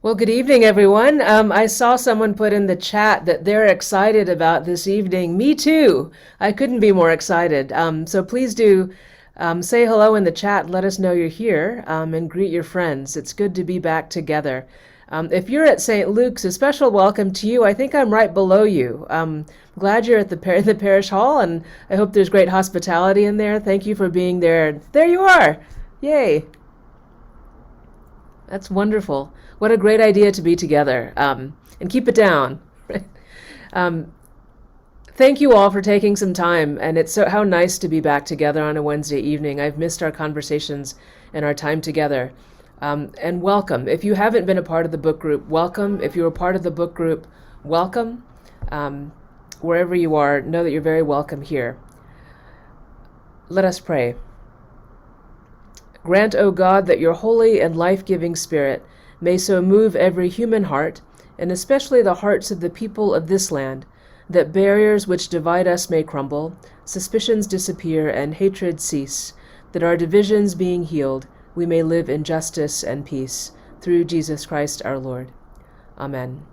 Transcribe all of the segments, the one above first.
Well, good evening, everyone. I saw someone put in the chat that they're excited about this evening. Me too. I couldn't be more excited. So please do say hello in the chat. Let us know you're here and greet your friends. It's good to be back together. If you're at St. Luke's, a special welcome to you. I think I'm right below you. Glad you're at the parish hall, and I hope there's great hospitality in there. Thank you for being there. There you are. Yay. That's wonderful. What a great idea to be together. And keep it down. um, Thank you all for taking some time. And it's so how nice to be back together on a Wednesday evening. I've missed our conversations and our time together. And welcome. If you haven't been a part of the book group, welcome. If you're a part of the book group, welcome. Um, Wherever you are, know that you're very welcome here. Let us pray. Grant, O God, that your holy and life-giving Spirit may so move every human heart, and especially the hearts of the people of this land, that barriers which divide us may crumble, suspicions disappear, and hatred cease, that our divisions being healed, we may live in justice and peace, through Jesus Christ our Lord. Amen.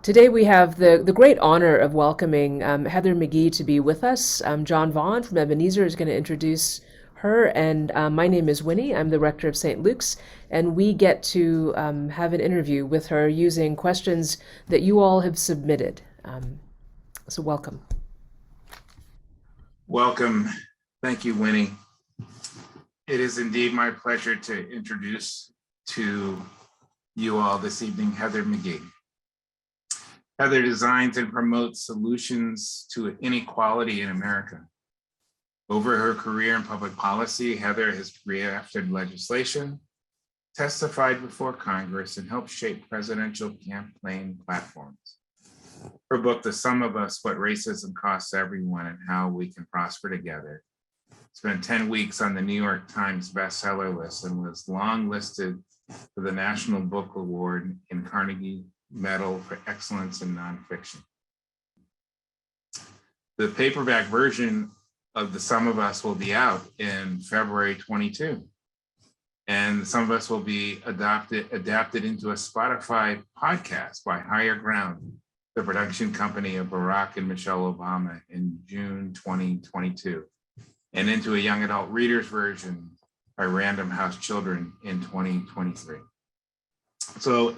Today we have the great honor of welcoming Heather McGhee to be with us. John Vaughn from Ebenezer is going to introduce her, and my name is Winnie. I'm the rector of St. Luke's, and we get to have an interview with her using questions that you all have submitted. So welcome. Welcome. Thank you, Winnie. It is indeed my pleasure to introduce to you all this evening Heather McGhee. Heather designs and promotes solutions to inequality in America. Over her career in public policy, Heather has drafted legislation, testified before Congress, and helped shape presidential campaign platforms. Her book, The Sum of Us, What Racism Costs Everyone and How We Can Prosper Together, spent 10 weeks on the New York Times bestseller list and was long listed for the National Book Award and Carnegie Medal for Excellence in Nonfiction. The paperback version of The Sum of Us will be out in February 22. And The Sum of Us will be adapted into a Spotify podcast by Higher Ground, the production company of Barack and Michelle Obama, in June 2022, and into a young adult reader's version by Random House Children in 2023. So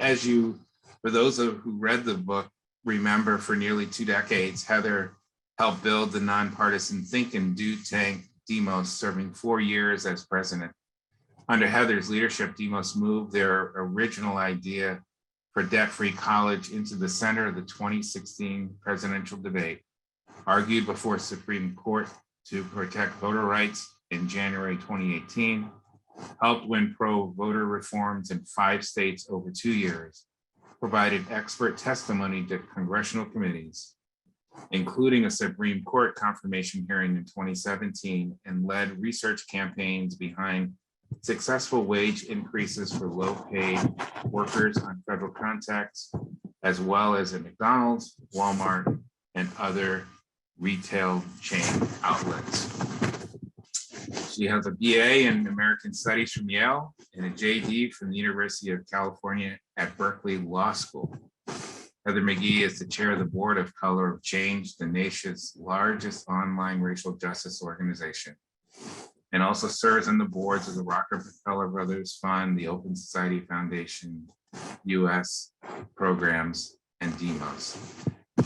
for those who read the book, remember for nearly 2 decades, Heather helped build the nonpartisan think and do tank Demos, serving 4 years as president. Under Heather's leadership, Demos moved their original idea for debt-free college into the center of the 2016 presidential debate, argued before Supreme Court to protect voter rights in January 2018, helped win pro-voter reforms in 5 states over 2 years, provided expert testimony to congressional committees, including a Supreme Court confirmation hearing in 2017, and led research campaigns behind successful wage increases for low-paid workers on federal contracts, as well as at McDonald's, Walmart, and other retail chain outlets. She has a BA in American Studies from Yale and a JD from the University of California at Berkeley Law School. Heather McGhee is the chair of the board of Color of Change, the nation's largest online racial justice organization, and also serves on the boards of the Rockefeller Brothers Fund, the Open Society Foundation, U.S. programs, and Demos.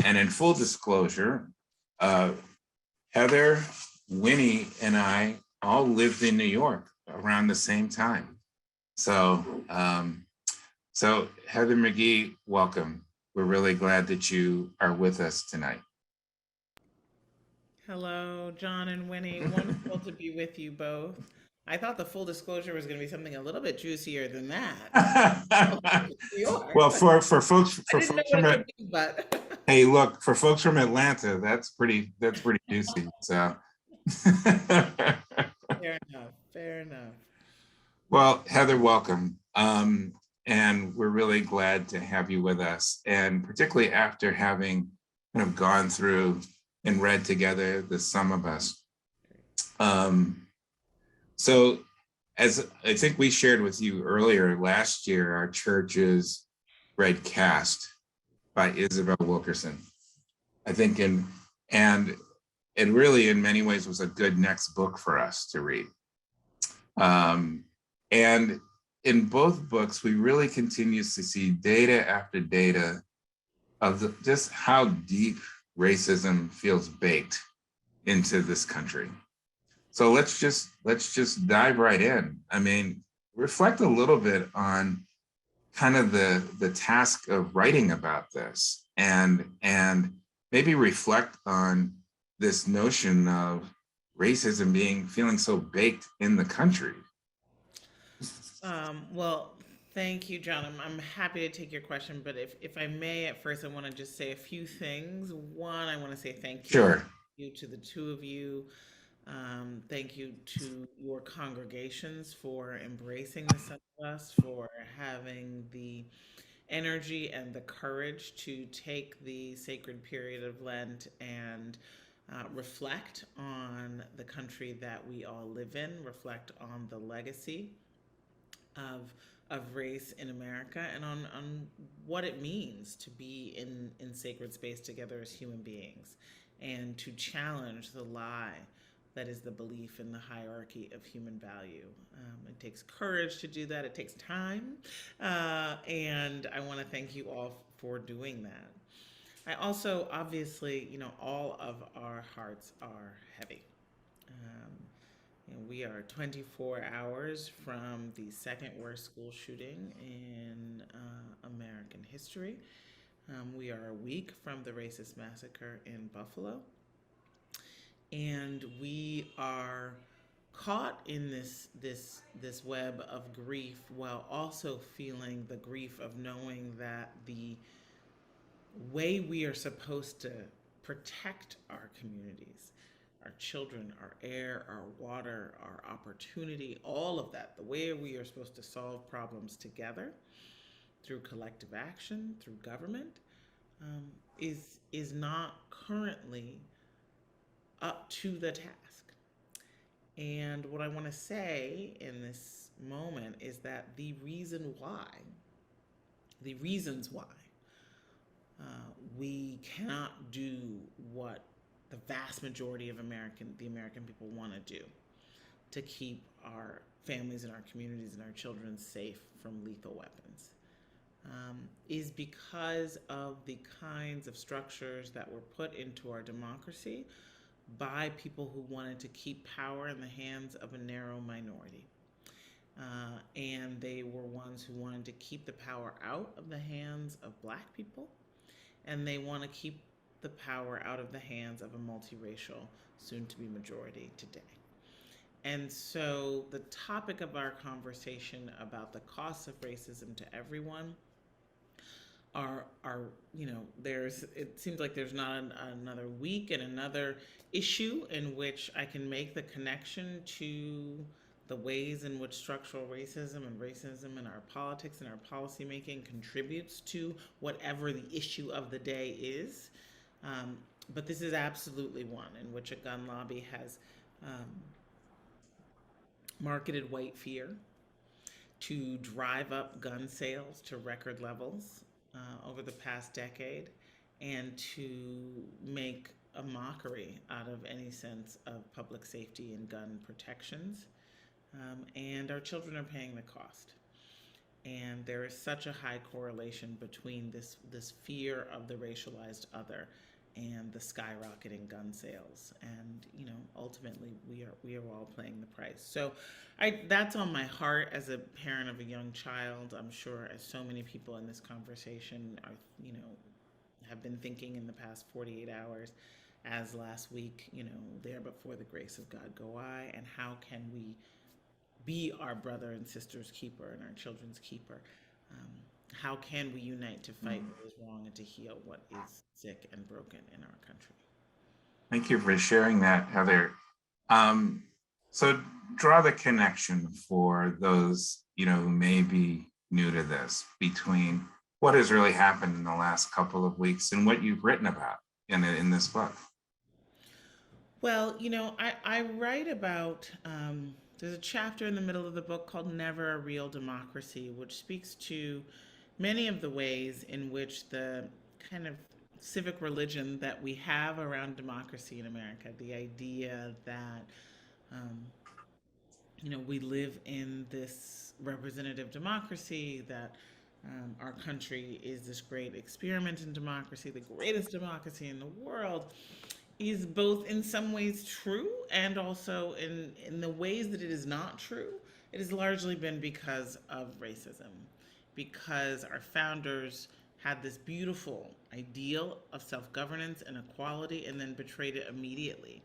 And in full disclosure, Heather, Winnie, and I all lived in New York around the same time. So Heather McGhee, welcome. We're really glad that you are with us tonight. Hello, John and Winnie. Wonderful to be with you both. I thought the full disclosure was going to be something a little bit juicier than that. Well, for folks I didn't know from what it would be, but hey, look, for folks from Atlanta, that's pretty juicy. So fair enough. Fair enough. well, Heather, welcome. And we're really glad to have you with us, and particularly after having kind of gone through and read together The Sum of Us. So as I think we shared with you earlier last year, our church is read Caste by Isabel Wilkerson. I think and it really in many ways was a good next book for us to read. And in both books, we really continue to see data after data of just how deep racism feels baked into this country. So let's just dive right in. I mean, reflect a little bit on kind of the task of writing about this, and maybe reflect on this notion of racism feeling so baked in the country. Well, thank you, John. I'm happy to take your question, but if I may, at first, I want to just say a few things. One, I want to say Sure. you to the two of you. Thank you to your congregations for embracing the Son of Us, for having the energy and the courage to take the sacred period of Lent and reflect on the country that we all live in, reflect on the legacy of race in America, and on what it means to be in sacred space together as human beings, and to challenge the lie that is the belief in the hierarchy of human value. It takes courage to do that. It takes time, and I want to thank you all for doing that. I also, obviously, all of our hearts are heavy. Um, we are 24 hours from the second worst school shooting in American history. We are a week from the racist massacre in Buffalo. And we are caught in this web of grief, while also feeling the grief of knowing that the way we are supposed to protect our communities, our children, our air, our water, our opportunity, all of that, the way we are supposed to solve problems together through collective action, through government, is not currently up to the task. And what I want to say in this moment is that the reasons why we cannot do what the vast majority of the American people want to do to keep our families and our communities and our children safe from lethal weapons, is because of the kinds of structures that were put into our democracy by people who wanted to keep power in the hands of a narrow minority. And they were ones who wanted to keep the power out of the hands of Black people, and they want to keep the power out of the hands of a multiracial, soon to be majority today. And so the topic of our conversation about the costs of racism to everyone are it seems like there's not another week and another issue in which I can make the connection to the ways in which structural racism in our politics and our policymaking contributes to whatever the issue of the day is. But this is absolutely one in which a gun lobby has marketed white fear to drive up gun sales to record levels over the past decade, and to make a mockery out of any sense of public safety and gun protections. And our children are paying the cost. And there is such a high correlation between this fear of the racialized other and the skyrocketing gun sales, and ultimately we are all paying the price. So that's on my heart as a parent of a young child. I'm sure, as so many people in this conversation are have been thinking in the past 48 hours, as last week, there before the grace of God go I, and how can we be our brother and sister's keeper and our children's keeper? How can we unite to fight what is wrong and to heal what is sick and broken in our country? Thank you for sharing that, Heather. So draw the connection for those who may be new to this between what has really happened in the last couple of weeks and what you've written about in this book. Well, I write about, there's a chapter in the middle of the book called Never a Real Democracy, which speaks to many of the ways in which the kind of civic religion that we have around democracy in America, the idea that um, we live in this representative democracy, that our country is this great experiment in democracy, the greatest democracy in the world, is both in some ways true and also in the ways that it is not true. It has largely been because of racism, because our founders had this beautiful ideal of self governance and equality and then betrayed it immediately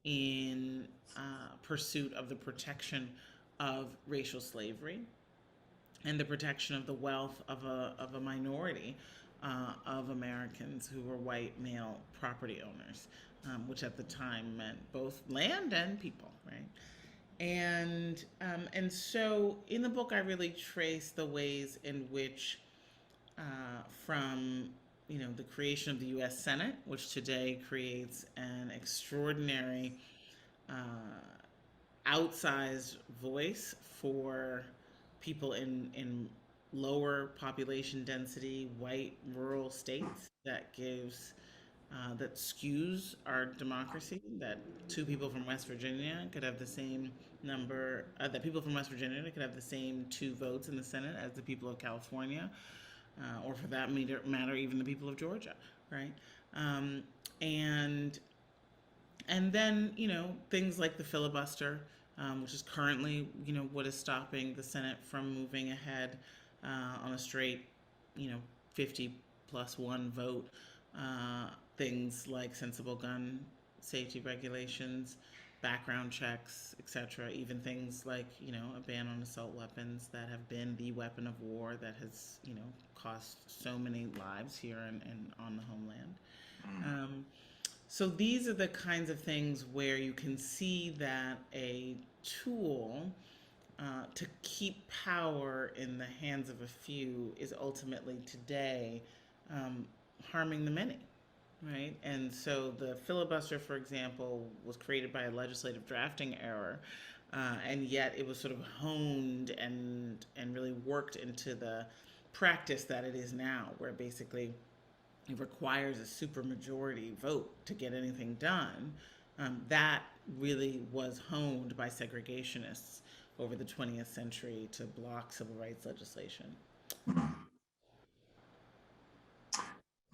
in pursuit of the protection of racial slavery and the protection of the wealth of a minority of Americans who were white male property owners, which at the time meant both land and people, right? And so in the book, I really trace the ways in which, from the creation of the U.S. Senate, which today creates an extraordinary uh, outsized voice for people in lower population density, white rural states, that skews our democracy. That two people from West Virginia could have the same number. That people from West Virginia could have the same two votes in the Senate as the people of California, or for that matter, even the people of Georgia, right? Um, and and then things like the filibuster, which is currently what is stopping the Senate from moving ahead on a straight 50+1 vote. Things like sensible gun safety regulations, background checks, etc. Even things like a ban on assault weapons that have been the weapon of war that has cost so many lives here and on the homeland. So these are the kinds of things where you can see that a tool to keep power in the hands of a few is ultimately today harming the many, right? And so the filibuster, for example, was created by a legislative drafting error, and yet it was sort of honed and really worked into the practice that it is now, where basically it requires a supermajority vote to get anything done. That really was honed by segregationists over the 20th century to block civil rights legislation.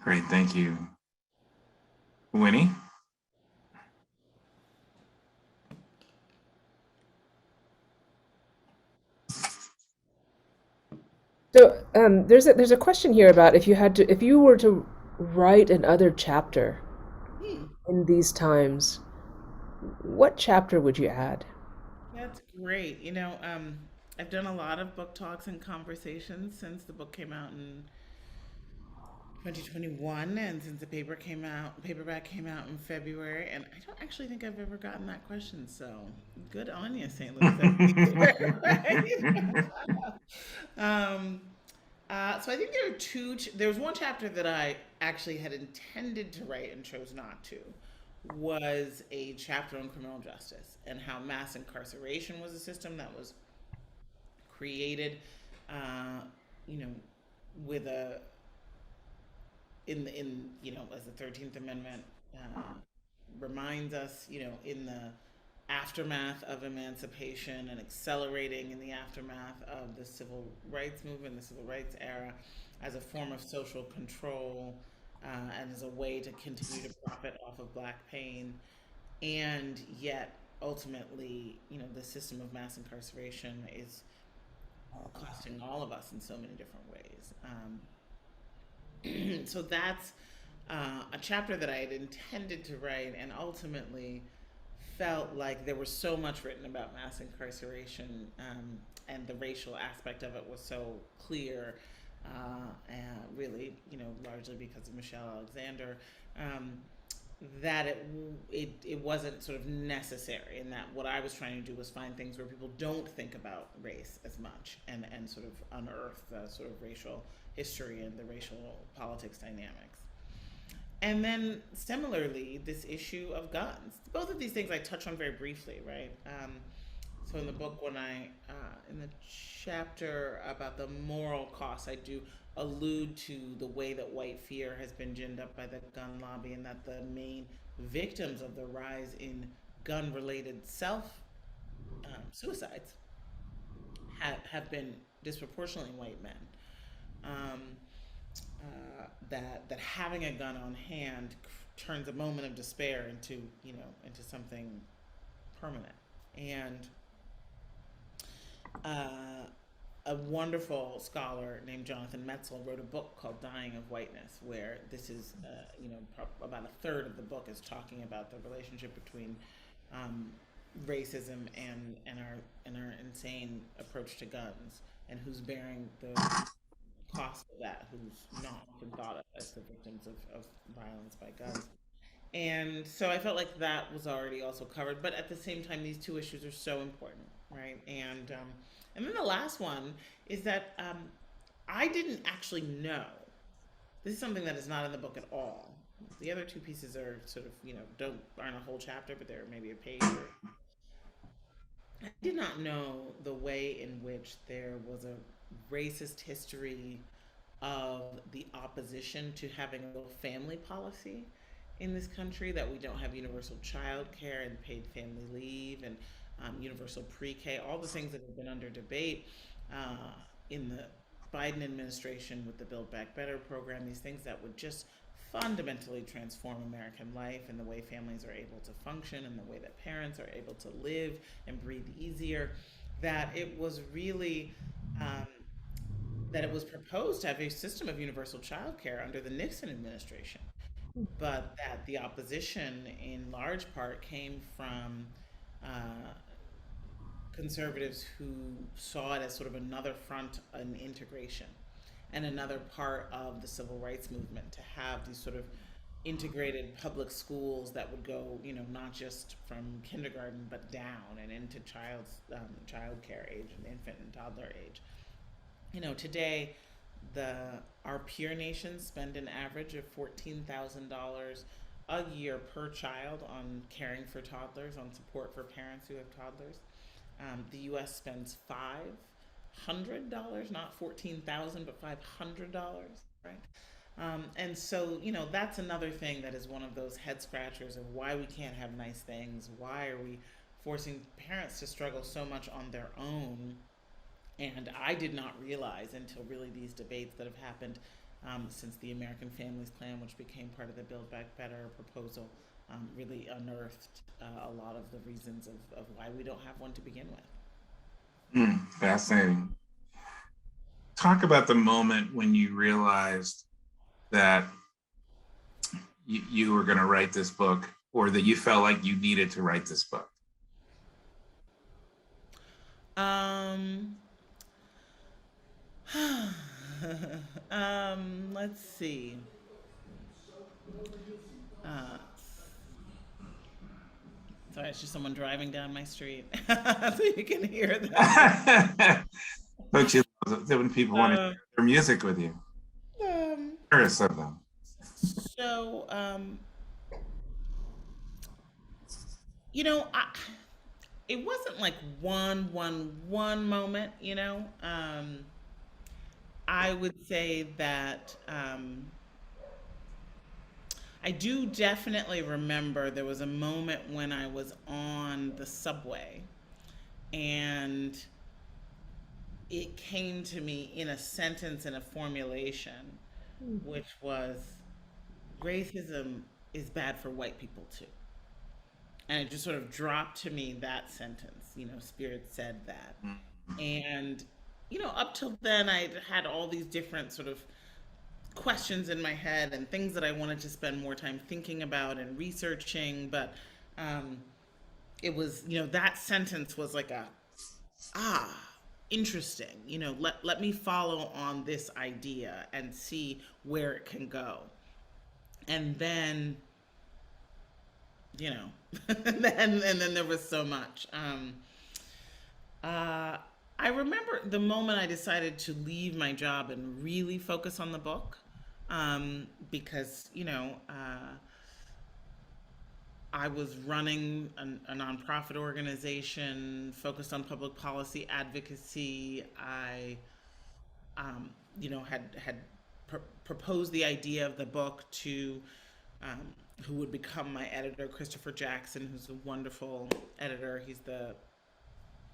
Great, thank you. Winnie? So there's a question here about if you were to write another chapter in these times, what chapter would you add? That's great. I've done a lot of book talks and conversations since the book came out in 2021, and since the paperback came out in February, and I don't actually think I've ever gotten that question. So good on you, St. Louis. Right? um, so I think there are there was one chapter that I actually had intended to write and chose not to. Was a chapter on criminal justice and how mass incarceration was a system that was created, uh, you know, with a in as the 13th Amendment reminds us, in the aftermath of emancipation and accelerating in the aftermath of the civil rights movement, the civil rights era, as a form of social control and as a way to continue to profit off of black pain. And yet, ultimately, the system of mass incarceration is costing all of us in so many different ways. So that's a chapter that I had intended to write, and ultimately felt like there was so much written about mass incarceration, and the racial aspect of it was so clear, really, largely because of Michelle Alexander, that it wasn't sort of necessary, and that what I was trying to do was find things where people don't think about race as much, and sort of unearth the sort of racial history and the racial politics dynamics. And then similarly, this issue of guns. Both of these things I touch on very briefly, right? So in the book, in the chapter about the moral costs, I do allude to the way that white fear has been ginned up by the gun lobby, and that the main victims of the rise in gun related self suicides have been disproportionately white men. Um, that having a gun on hand turns a moment of despair into, into something permanent. And uh, a wonderful scholar named Jonathan Metzl wrote a book called Dying of Whiteness, where this is, about a third of the book is talking about the relationship between um, racism and our insane approach to guns, and who's bearing the cost of that, who's not often thought of as the victims of violence by guns. And so I felt like that was already also covered, but at the same time, these two issues are so important, right? And then the last one is that I didn't actually know. This is something that is not in the book at all. The other two pieces are sort of, aren't a whole chapter, but they're maybe a page. I did not know the way in which there was a racist history of the opposition to having a family policy in this country, that we don't have universal child care and paid family leave, and universal pre-K, all the things that have been under debate in the Biden administration with the Build Back Better program, these things that would just fundamentally transform American life and the way families are able to function and the way that parents are able to live and breathe easier, that it was really um, that it was proposed to have a system of universal child care under the Nixon administration, but that the opposition in large part came from uh, conservatives who saw it as sort of another front in integration and another part of the civil rights movement, to have these sort of integrated public schools that would go, not just from kindergarten but down and into child care age and infant and toddler age. Today, the our peer nations spend an average of $14,000 a year per child on caring for toddlers, on support for parents who have toddlers. The U.S. spends $500, not 14,000, but $500, right? And so, that's another thing that is one of those head scratchers of why we can't have nice things. Why are we forcing parents to struggle so much on their own? And I did not realize until really these debates that have happened since the American Families Plan, which became part of the Build Back Better proposal, really unearthed a lot of the reasons of why we don't have one to begin with. Fascinating. Talk about the moment when you realized that you were going to write this book, or that you felt like you needed to write this book. Let's see. Uh, Sorry, it's just someone driving down my street, so you can hear that. Don't you love it when people want to share their music with you? Curious of them. So, it wasn't like one moment. I would say that I do definitely remember there was a moment when I was on the subway, and it came to me in a sentence, in a formulation, which was, racism is bad for white people too. And it just sort of dropped to me, that sentence, Spirit said that. And, up till then, I had all these different sort of questions in my head and things that I wanted to spend more time thinking about and researching. But it was, that sentence was like interesting. Let me follow on this idea and see where it can go. And then, and then there was so much. I remember the moment I decided to leave my job and really focus on the book, because I was running a nonprofit organization focused on public policy advocacy. I had proposed the idea of the book to who would become my editor, Christopher Jackson, who's a wonderful editor. He's the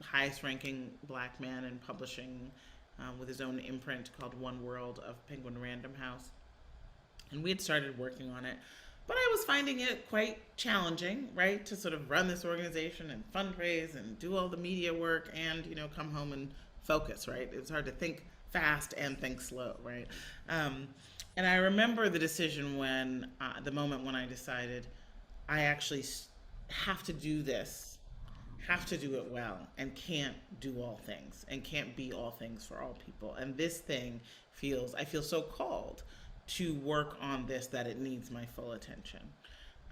highest ranking black man in publishing, with his own imprint called One World of Penguin Random House. And we had started working on it. But I was finding it quite challenging, right, to sort of run this organization and fundraise and do all the media work and, come home and focus, right? It was hard to think fast and think slow, right? And I remember the decision the moment when I decided I actually have to do this, have to do it well, and can't do all things and can't be all things for all people. And this thing I feel so called to work on this that it needs my full attention.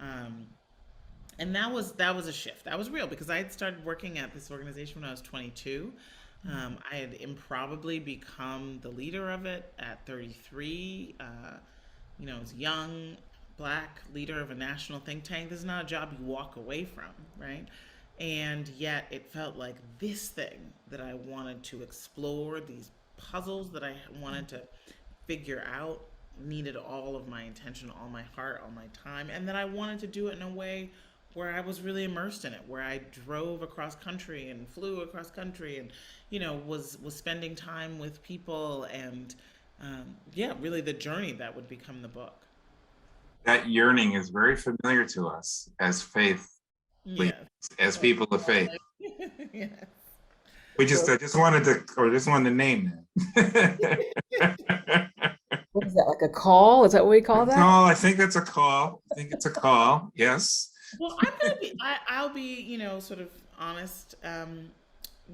And that was a shift. That was real because I had started working at this organization when I was 22. I had improbably become the leader of it at 33. I was young, black leader of a national think tank. This is not a job you walk away from, right? And yet it felt like this thing that I wanted to explore, these puzzles that I wanted to figure out, needed all of my attention, all my heart, all my time, and that I wanted to do it in a way where I was really immersed in it, where I drove across country and flew across country and, was spending time with people and, really the journey that would become the book. That yearning is very familiar to us as faith leaders, as people of faith. Yes. I just wanted to name that. What is that, like a call? Is that what we call that? No, I think it's a call. It's a call. Yes. Well, I'll be, sort of honest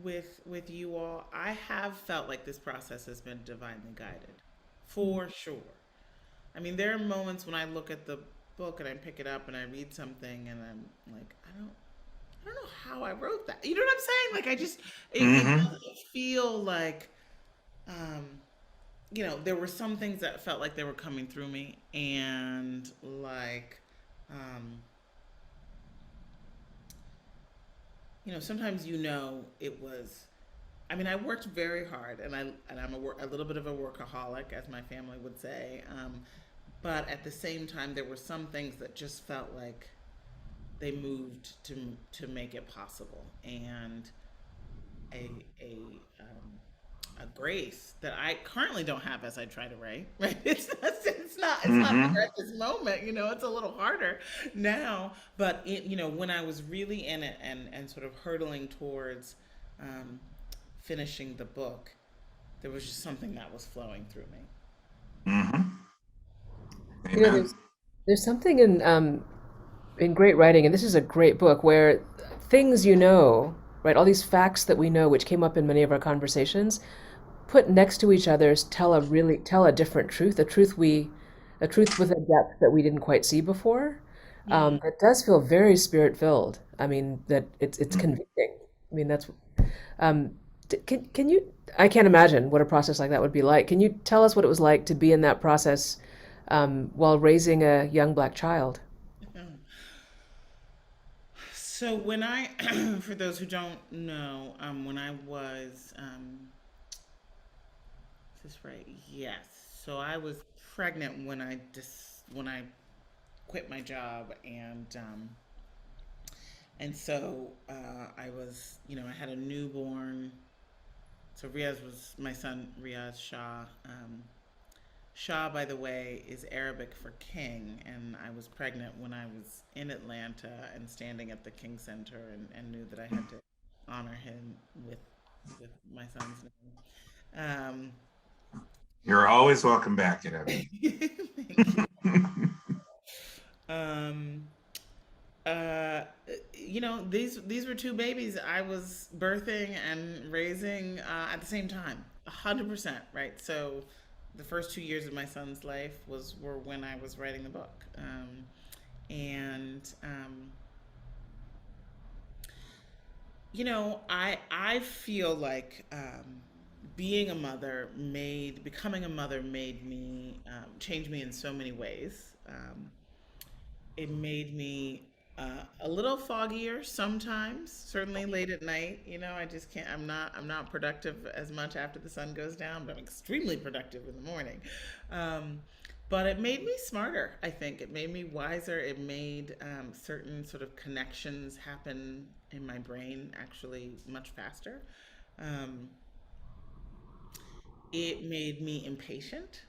with you all. I have felt like this process has been divinely guided, for sure. I mean, there are moments when I look at the book and I pick it up and I read something and I'm like, I don't know how I wrote that. You know what I'm saying? Like, it doesn't feel like, there were some things that felt like they were coming through me, and like, sometimes it was. I mean, I worked very hard, and I'm a little bit of a workaholic, as my family would say. But at the same time, there were some things that just felt like they moved to make it possible, and a grace that I currently don't have as I try to write. Right? It's not there at this moment. It's a little harder now. But when I was really in it and sort of hurtling towards finishing the book, there was just something that was flowing through me. There's something in great writing, and this is a great book, where things right, all these facts that we know, which came up in many of our conversations, put next to each other, tell a different truth, a truth with a depth that we didn't quite see before. It does feel very spirit filled. I mean, that it's convicting. I mean, that's. Can you? I can't imagine what a process like that would be like. Can you tell us what it was like to be in that process while raising a young black child? So when for those who don't know, when I was, is this right? Yes. So I was pregnant when I quit my job, and so I was, I had a newborn. So Riaz was my son, Riaz Shah. Shah, by the way, is Arabic for king, and I was pregnant when I was in Atlanta and standing at the King Center and knew that I had to honor him with my son's name. You're always welcome back, Thank you. These were two babies I was birthing and raising at the same time, 100%, right? So the first 2 years of my son's life were when I was writing the book, I feel like becoming a mother made me change me in so many ways. It made me A little foggier sometimes, certainly late at night. I just can't. I'm not productive as much after the sun goes down, but I'm extremely productive in the morning. Um, but it made me smarter. I think it made me wiser. It made certain sort of connections happen in my brain actually much faster. Um, it made me impatient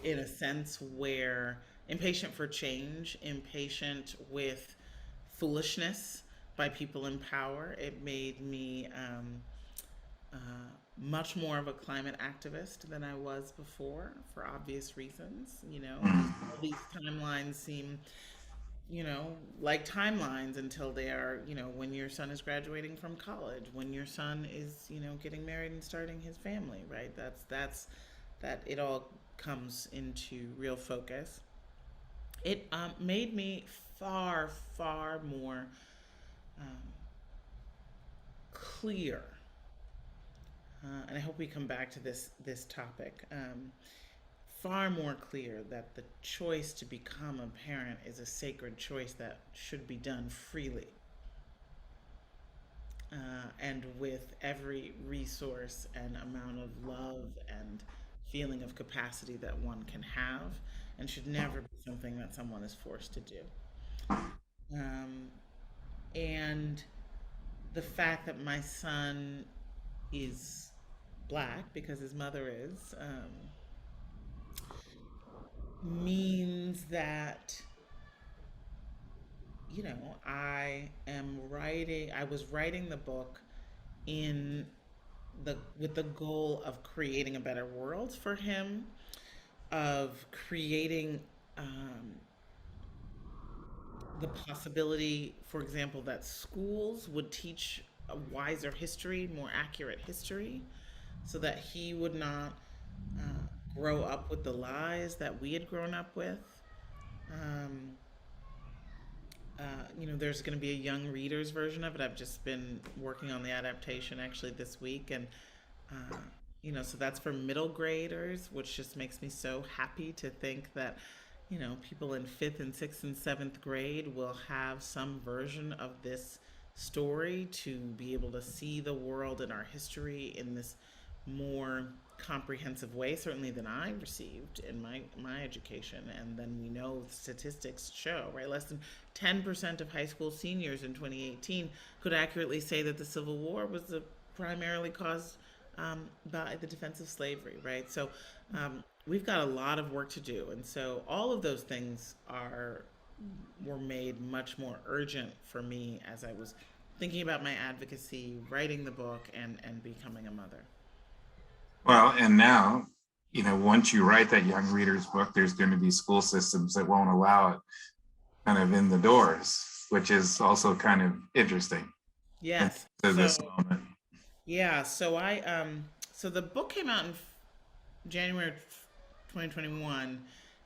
in a sense where impatient for change, impatient with foolishness by people in power. It made me uh, much more of a climate activist than I was before for obvious reasons. All these timelines seem, like timelines until they are, when your son is graduating from college, when your son is, getting married and starting his family, right? That it all comes into real focus. It made me far, far more um, clear, and I hope we come back to this topic. Far more clear that the choice to become a parent is a sacred choice that should be done freely, and with every resource and amount of love and feeling of capacity that one can have, and should never be something that someone is forced to do. Um, and the fact that my son is black because his mother is, means that I was writing the book in the with the goal of creating a better world for him, of creating the possibility, for example, that schools would teach a wiser history, more accurate history, so that he would not grow up with the lies that we had grown up with. Um, there's going to be a young readers version of it. I've just been working on the adaptation actually this week, and uh, so that's for middle graders, which just makes me so happy to think that people in fifth and sixth and seventh grade will have some version of this story to be able to see the world and our history in this more comprehensive way, certainly than I received in my education. And then we know statistics show, right? Less than 10% of high school seniors in 2018 could accurately say that the Civil War was primarily caused by the defense of slavery, right? So we've got a lot of work to do, and so all of those things were made much more urgent for me as I was thinking about my advocacy, writing the book, and becoming a mother. Well, and now, once you write that young readers book, there's going to be school systems that won't allow it kind of in the doors, which is also kind of interesting. Yes. To this So moment. yeah, so the book came out in January 2021,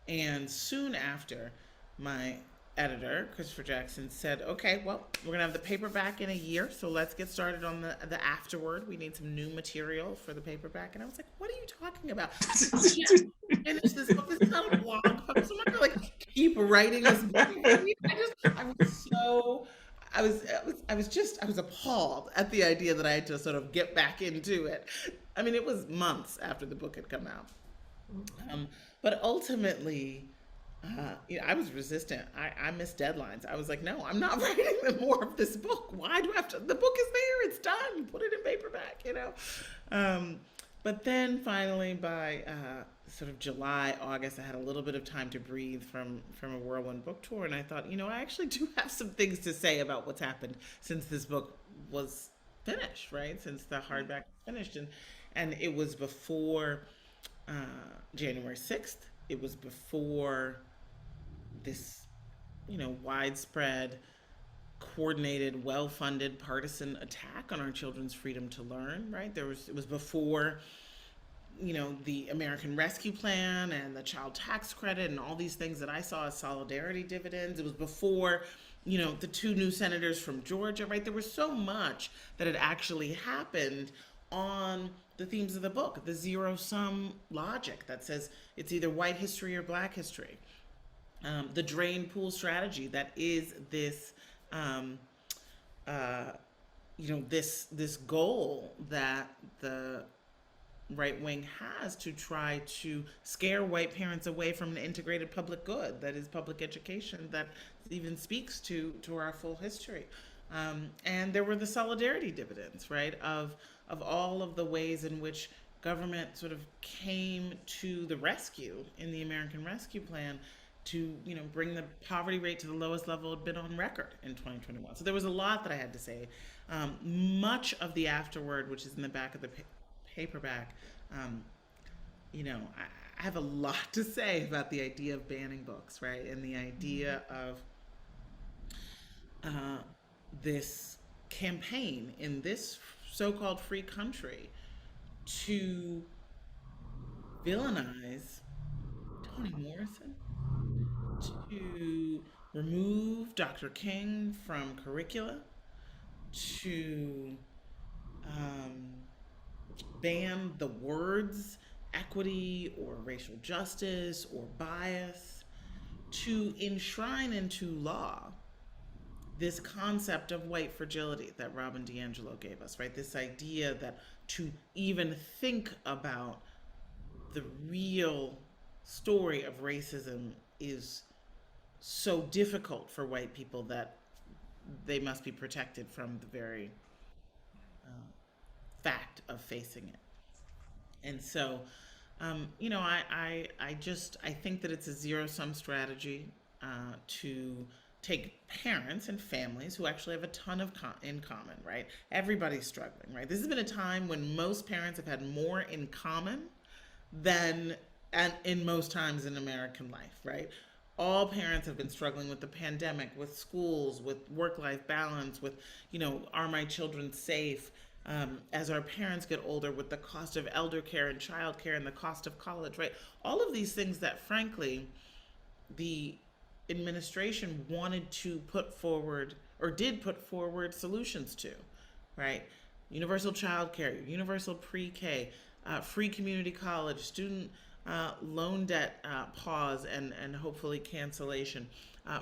and soon after, my editor, Christopher Jackson, said, "Okay, well, we're gonna have the paperback in a year, so let's get started on the afterward. We need some new material for the paperback." And I was like, "What are you talking about? Finish this book. This is not a blog post. I'm not gonna keep writing this book." I was so. I was appalled at the idea that I had to sort of get back into it. I mean, it was months after the book had come out. But ultimately, I was resistant. I missed deadlines. I was like, no, I'm not writing more of this book. Why do I have to? The book is there. It's done. Put it in paperback. But then finally, by sort of July, August, I had a little bit of time to breathe from a whirlwind book tour, and I thought, I actually do have some things to say about what's happened since this book was finished, right? Since the hardback was finished, and it was before uh, January 6th. It was before this, widespread, coordinated, well-funded partisan attack on our children's freedom to learn, right? It was before, the American Rescue Plan and the child tax credit and all these things that I saw as solidarity dividends. It was before, the two new senators from Georgia, right? There was so much that had actually happened on the themes of the book, the zero-sum logic that says it's either white history or black history. The drain pool strategy that is this um, uh, this goal that the right wing has to try to scare white parents away from an integrated public good that is public education that even speaks to our full history. And there were the solidarity dividends, right, of all of the ways in which government sort of came to the rescue in the American Rescue Plan to bring the poverty rate to the lowest level it had been on record in 2021. So there was a lot that I had to say. Much of the afterword, which is in the back of the paperback, um, I have a lot to say about the idea of banning books, right, and the idea of uh, this campaign in this so-called free country to villainize Toni Morrison, to remove Dr. King from curricula, to um, ban the words equity or racial justice or bias, to enshrine into law this concept of white fragility that Robin DiAngelo gave us, right? This idea that to even think about the real story of racism is so difficult for white people that they must be protected from the very fact of facing it. And so, I think that it's a zero sum strategy to take parents and families who actually have a ton of in common, right? Everybody's struggling, right? This has been a time when most parents have had more in common than and in most times in American life, right? All parents have been struggling with the pandemic, with schools, with work-life balance, with, are my children safe? As our parents get older, with the cost of elder care and child care and the cost of college, right? All of these things that, frankly, the administration wanted to put forward or did put forward solutions to, right? Universal child care, universal pre-K, free community college, student loan debt pause and hopefully cancellation,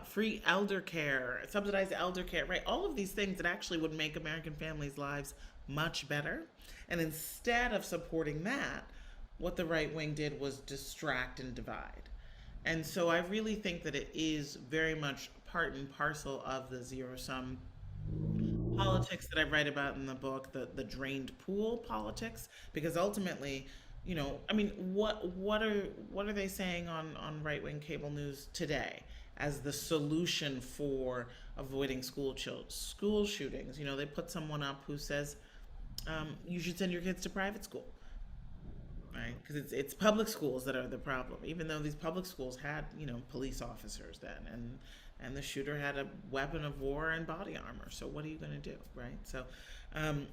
free elder care, subsidized elder care, right? All of these things that actually would make American families' lives much better. And instead of supporting that, what the right wing did was distract and divide. And so I really think that it is very much part and parcel of the zero sum politics that I write about in the book, the drained pool politics, because ultimately, what are they saying on right wing cable news today as the solution for avoiding school shootings? They put someone up who says you should send your kids to private school, right? Because it's public schools that are the problem, even though these public schools had police officers then, and the shooter had a weapon of war and body armor. So what are you going to do, right? So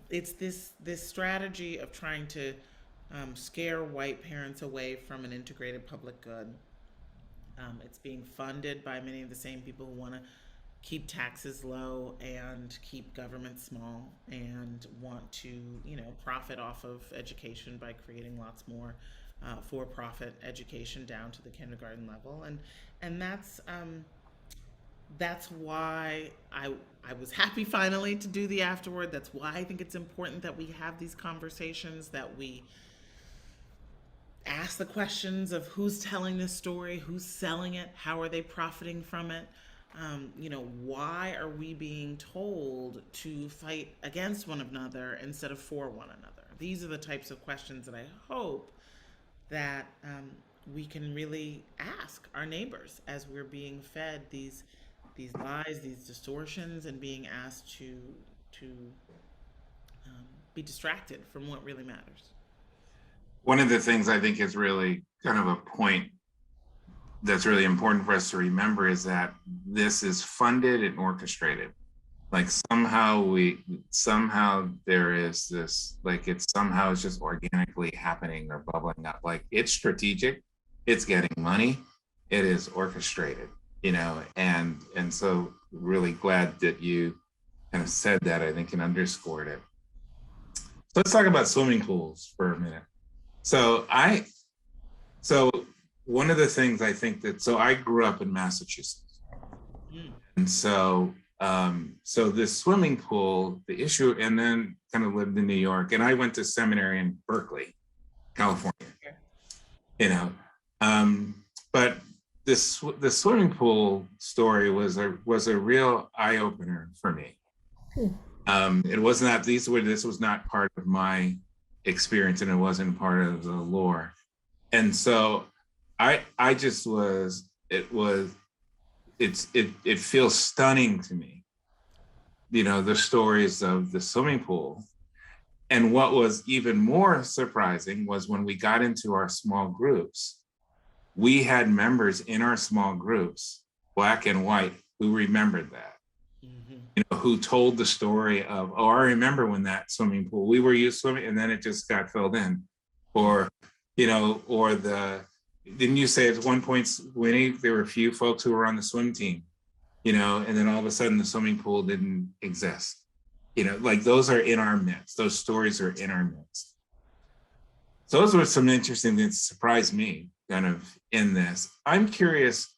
it's this strategy of trying to scare white parents away from an integrated public good. It's being funded by many of the same people who want to keep taxes low and keep government small and want to, profit off of education by creating lots more for-profit education down to the kindergarten level. And that's why I was happy finally to do the afterword. That's why I think it's important that we have these conversations, that we ask the questions of who's telling this story, who's selling it, how are they profiting from it. Why are we being told to fight against one another instead of for one another? These are the types of questions that I hope that we can really ask our neighbors as we're being fed these lies, these distortions, and being asked to be distracted from what really matters. One of the things I think is really kind of a point that's really important for us to remember is that this is funded and orchestrated. Like somehow there is this, like it's just organically happening or bubbling up. Like it's strategic, it's getting money, it is orchestrated, and so really glad that you kind of said that, I think, and underscored it. So let's talk about swimming pools for a minute. So one of the things I think that, so I grew up in Massachusetts. Mm. And so this swimming pool, the issue, and then kind of lived in New York, and I went to seminary in Berkeley, California, you know. But the swimming pool story was a real eye opener for me. It was not, this was not part of my experience, and it wasn't part of the lore. And so I just was, it feels stunning to me, the stories of the swimming pool. And what was even more surprising was when we got into our small groups, we had members in our small groups, black and white, who remembered that. Who told the story of, oh, I remember when that swimming pool, we were used swimming and then it just got filled in. Or, didn't you say at one point, Winnie, there were a few folks who were on the swim team, and then all of a sudden the swimming pool didn't exist. Like those are in our midst. Those stories are in our midst. So those were some interesting things that surprised me kind of in this. I'm curious,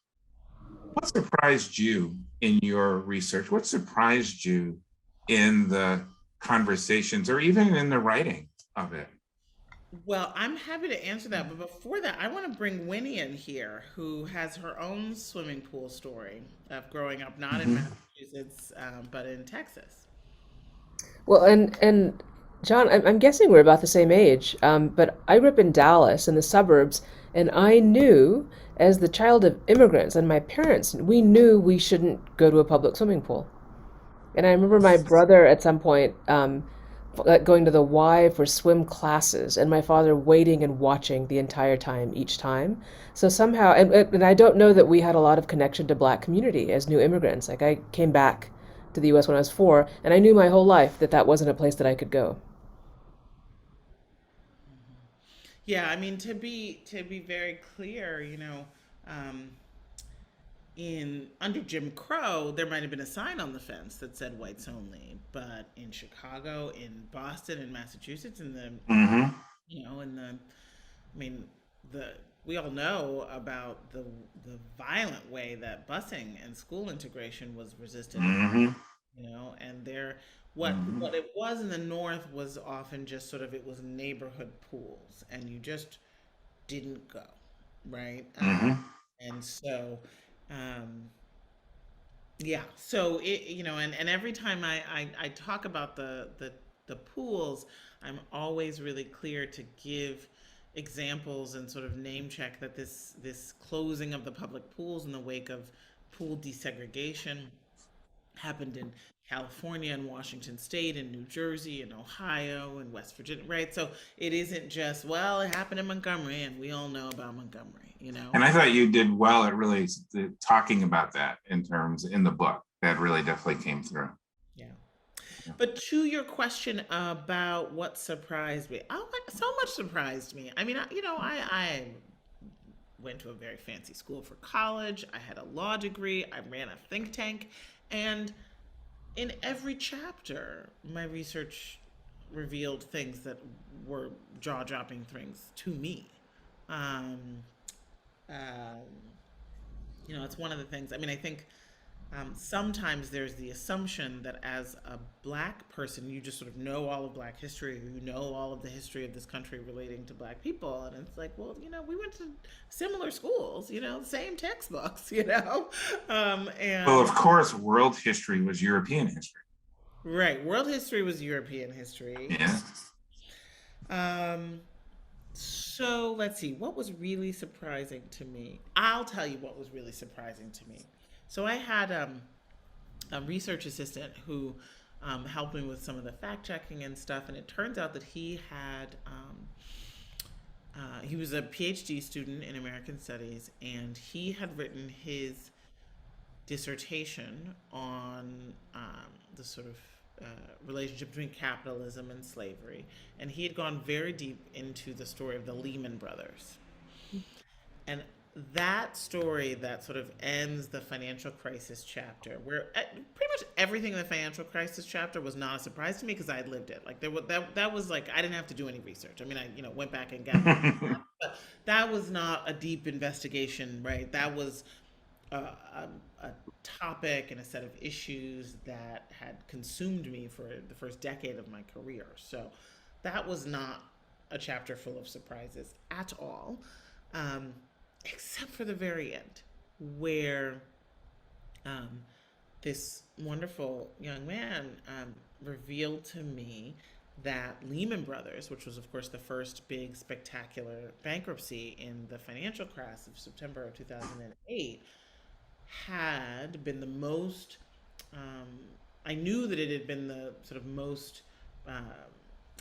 what surprised you in your research? What surprised you in the conversations or even in the writing of it? Well, I'm happy to answer that, but before that, I want to bring Winnie in here, who has her own swimming pool story of growing up not in Massachusetts, but in Texas. Well, and John, I'm guessing we're about the same age, but I grew up in Dallas in the suburbs, and I knew, as the child of immigrants, and my parents, we knew we shouldn't go to a public swimming pool. And I remember my brother at some point going to the Y for swim classes, and my father waiting and watching the entire time, each time. So somehow, and I don't know that we had a lot of connection to black community as new immigrants. Like I came back to the U.S. when I was 4, and I knew my whole life that that wasn't a place that I could go. Yeah, I mean to be very clear, um, in under Jim Crow, there might have been a sign on the fence that said whites only, but in Chicago, in Boston, in Massachusetts, in the Mm-hmm. in the, I mean, the we all know about the violent way that busing and school integration was resisted, Mm-hmm. and there, Mm-hmm. what it was in the North was often just sort of, it was neighborhood pools, and you just didn't go, right? Mm-hmm. And so, um, yeah, so and every time I talk about the pools, I'm always really clear to give examples and sort of name check that this closing of the public pools in the wake of pool desegregation happened in California and Washington State and New Jersey and Ohio and West Virginia, right? So it isn't just, well, it happened in Montgomery and we all know about Montgomery. And I thought you did well at really talking about that in the book. That really definitely came through. Yeah. But to your question about what surprised me, oh, so much surprised me. I mean, I went to a very fancy school for college. I had a law degree. I ran a think tank. And in every chapter, my research revealed things that were jaw dropping things to me. Um, um, it's one of the things, I mean, I think sometimes there's the assumption that as a black person, you just sort of know all of black history, or you know all of the history of this country relating to black people. And it's like, well, we went to similar schools, same textbooks, Well, and of course, world history was European history. right, world history was European history. Yeah. Um, so let's see, what was really surprising to me? I'll tell you what was really surprising to me. So I had a research assistant who helped me with some of the fact checking and stuff, and it turns out that he was a PhD student in American Studies, and he had written his dissertation on the sort of relationship between capitalism and slavery, and he had gone very deep into the story of the Lehman Brothers. And that story that sort of ends the financial crisis chapter, where pretty much everything in the financial crisis chapter was not a surprise to me because I had lived it. Like there was that was like I didn't have to do any research. I mean, I went back and gathered, but that was not a deep investigation, right? That was a topic and a set of issues that had consumed me for the first decade of my career. So that was not a chapter full of surprises at all, um, except for the very end, where um, this wonderful young man revealed to me that Lehman Brothers, which was, of course, the first big spectacular bankruptcy in the financial crash of September of 2008, had been the most, um, I knew that it had been the sort of most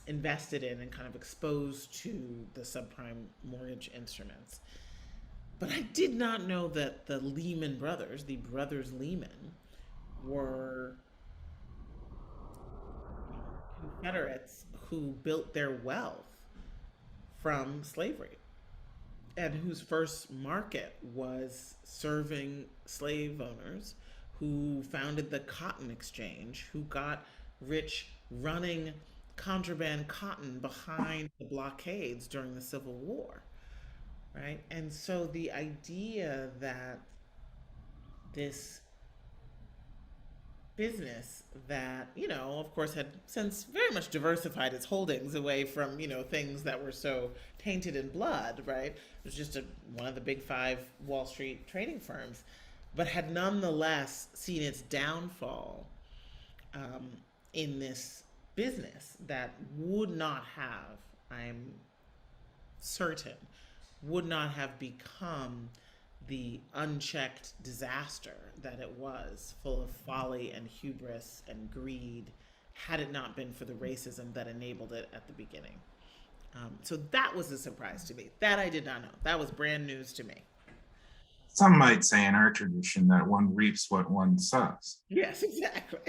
invested in and kind of exposed to the subprime mortgage instruments. But I did not know that the Lehman Brothers, the brothers Lehman, were Confederates who built their wealth from slavery and whose first market was serving slave owners who founded the Cotton Exchange, who got rich running contraband cotton behind the blockades during the Civil War, right? And so the idea that this business that, of course, had since very much diversified its holdings away from, things that were so tainted in blood, right? It was just one of the big five Wall Street trading firms, but had nonetheless seen its downfall um, in this business that would not have, I'm certain, would not have become the unchecked disaster that it was, full of folly and hubris and greed, had it not been for the racism that enabled it at the beginning. So that was a surprise to me. That I did not know. That was brand news to me. Some might say in our tradition that one reaps what one sows. Yes, exactly.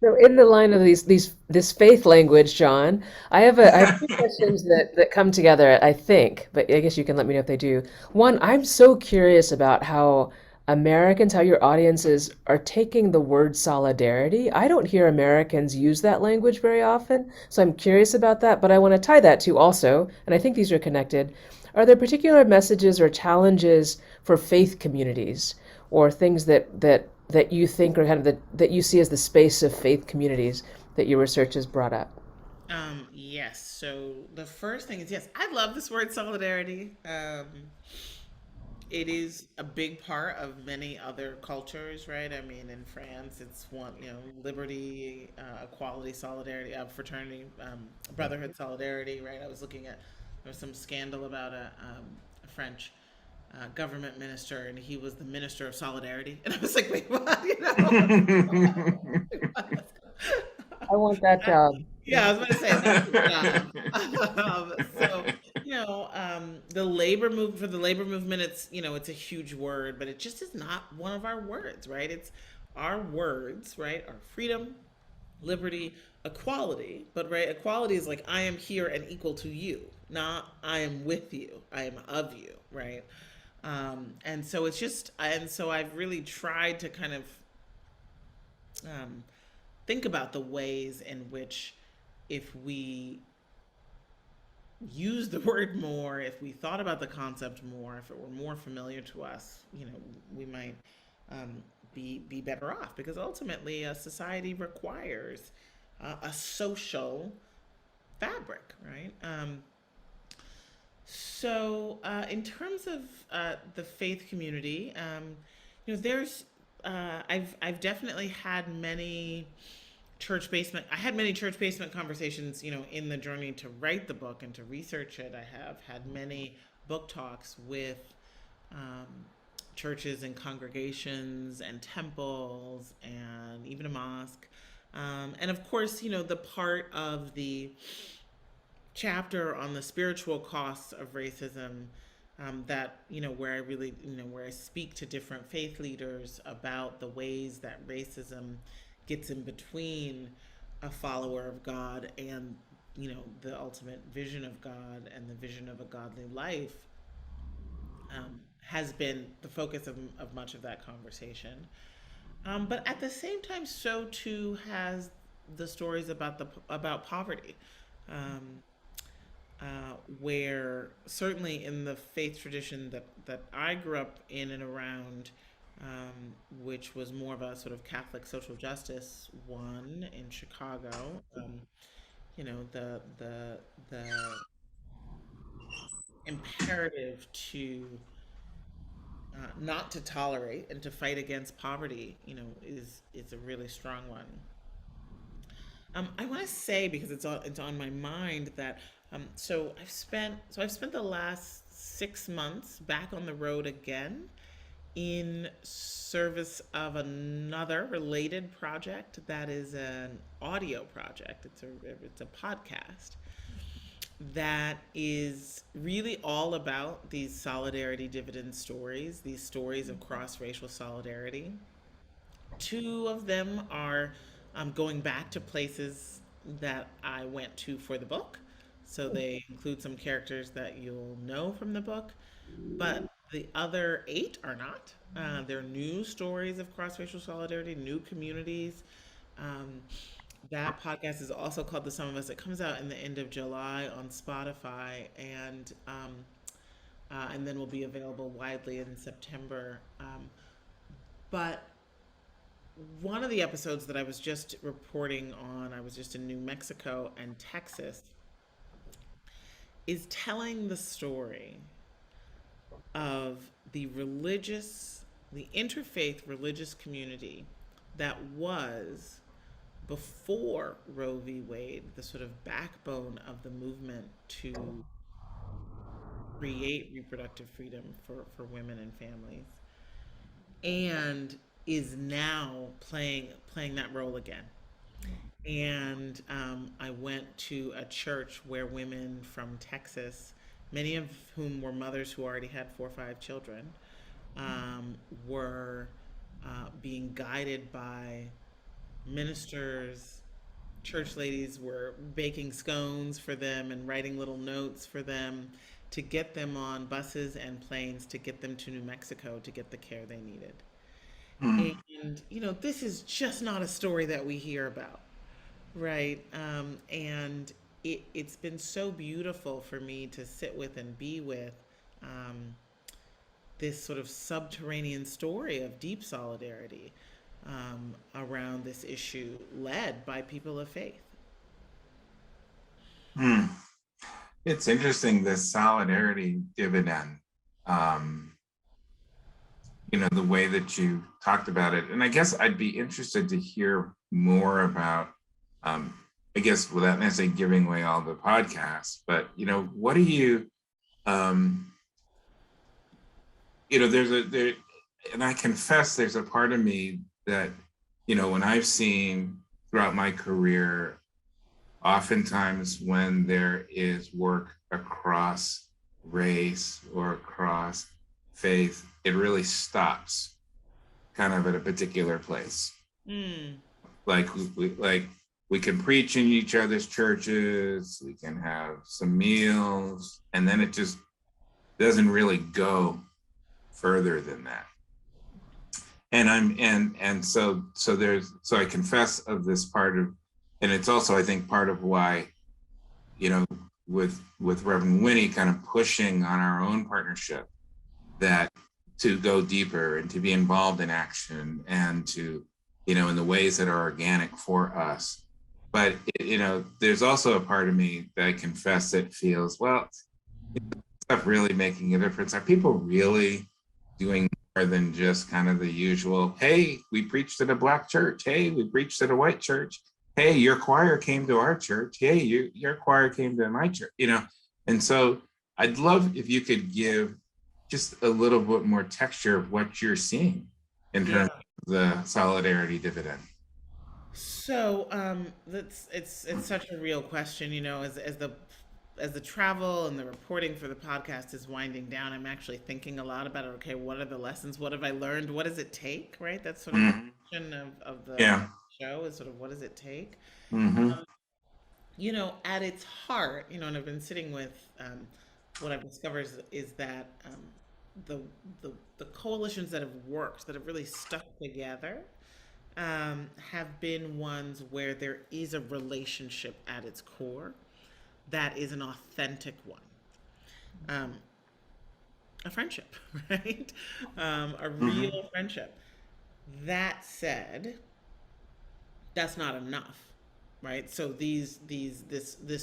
So, in the line of this faith language, John, I have two questions that come together, I think, but I guess you can let me know if they do. One, I'm so curious about how Americans, how your audiences are taking the word solidarity. I don't hear Americans use that language very often, so I'm curious about that, but I want to tie that to also, and I think these are connected. Are there particular messages or challenges for faith communities or things that you think are kind of that you see as the space of faith communities that your research has brought up? Yes. So the first thing is, yes, I love this word solidarity. It is a big part of many other cultures, right? I mean, in France, it's one, liberty, equality, solidarity, fraternity, brotherhood, solidarity, right? I was looking at, there was some scandal about a French government minister, and he was the minister of solidarity. And I was like, wait, what? I want that job. Yeah, I was going to say that's the job. So, the labor move for the labor movement, it's a huge word, but it just is not one of our words, right? It's our words, right? Our freedom, liberty, equality. But right, equality is like I am here and equal to you, not I am with you, I am of you, right? And so I've really tried to kind of um, think about the ways in which, if we use the word more, if we thought about the concept more, if it were more familiar to us, we might be better off. Because ultimately, a society requires a social fabric, right? In terms of the faith community, there's I've definitely had many church basement. I had many church basement conversations, in the journey to write the book and to research it. I have had many book talks with churches and congregations and temples and even a mosque. And of course, the part of the chapter on the spiritual costs of racism, that where I really where I speak to different faith leaders about the ways that racism gets in between a follower of God and the ultimate vision of God and the vision of a godly life has been the focus of much of that conversation. But at the same time, so too has the stories about poverty, um, where certainly in the faith tradition that I grew up in and around, which was more of a sort of Catholic social justice one in Chicago. The imperative to not to tolerate and to fight against poverty, is a really strong one. I want to say, because it's on my mind, that I've spent the last 6 months back on the road again in service of another related project that is an audio project. It's a podcast that is really all about these solidarity dividend stories, these stories of cross racial solidarity. Two of them are going back to places that I went to for the book. So they include some characters that you'll know from the book, but the other eight are not. They're new stories of cross racial solidarity, new communities. Um, that podcast is also called The Sum of Us. It comes out in the end of July on Spotify, and then will be available widely in September. But one of the episodes that I was just reporting on, I was just in New Mexico and Texas, is telling the story of the interfaith religious community that was, before Roe v. Wade, the sort of backbone of the movement to create reproductive freedom for women and families, and is now playing that role again. And I went to a church where women from Texas, many of whom were mothers who already had 4 or 5 children, were being guided by ministers. Church ladies were baking scones for them and writing little notes for them to get them on buses and planes to get them to New Mexico to get the care they needed. Hmm. And, this is just not a story that we hear about, right? And it's been so beautiful for me to sit with and be with um, this sort of subterranean story of deep solidarity around this issue, led by people of faith. Hmm. It's interesting, this solidarity dividend, the way that you talked about it. And I guess I'd be interested to hear more about, I guess without necessarily giving away all the podcasts, but, what do you, um, there, and I confess there's a part of me that, when I've seen throughout my career, oftentimes when there is work across race or across faith, it really stops kind of at a particular place. Mm. Like we can preach in each other's churches, we can have some meals, and then it just doesn't really go further than that. And so I confess of this part of, and it's also, I think, part of why, with Reverend Winnie kind of pushing on our own partnership, that to go deeper and to be involved in action and to, in the ways that are organic for us. But, there's also a part of me that I confess that feels, well, stuff really making a difference? Are people really doing more than just kind of the usual, hey, we preached at a Black church. Hey, we preached at a white church. Hey, your choir came to our church. Hey, your choir came to my church, And so I'd love if you could give just a little bit more texture of what you're seeing in terms of the solidarity dividend. So that's it's such a real question, as the travel and the reporting for the podcast is winding down. I'm actually thinking a lot about it. Okay, what are the lessons? What have I learned? What does it take? Right, that's sort of the question of the Yeah. show, is sort of, what does it take? Mm-hmm. At its heart, and I've been sitting with what I've discovered is that the, the coalitions that have worked, that have really stuck together, have been ones where there is a relationship at its core that is an authentic one, um, a friendship, right? A Hmm. real friendship. That said, that's not enough, right? So this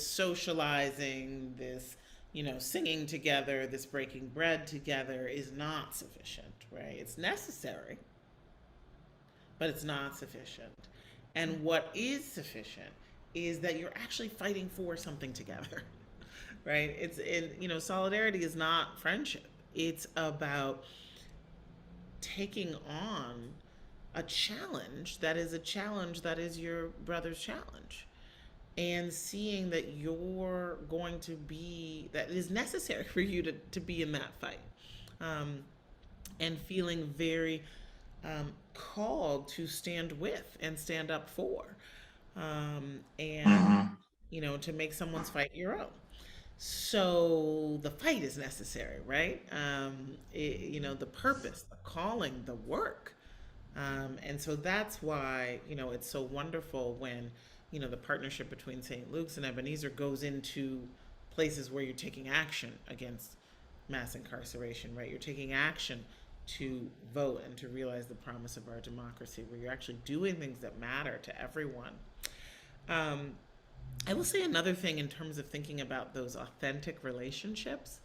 socializing, this singing together, this breaking bread together is not sufficient, right? It's necessary, but it's not sufficient. And what is sufficient is that you're actually fighting for something together, right? It's in solidarity is not friendship. It's about taking on a challenge that is a challenge that is your brother's challenge, and seeing that you're going to be that it is necessary for you to be in that fight, um, and feeling very called to stand with and stand up for, and Hmm. to make someone's fight your own. So the fight is necessary, right? The purpose, the calling, the work. And so that's why, it's so wonderful when, the partnership between St. Luke's and Ebenezer goes into places where you're taking action against mass incarceration, right? You're taking action to vote and to realize the promise of our democracy, where you're actually doing things that matter to everyone. Um, I will say another thing in terms of thinking about those authentic relationships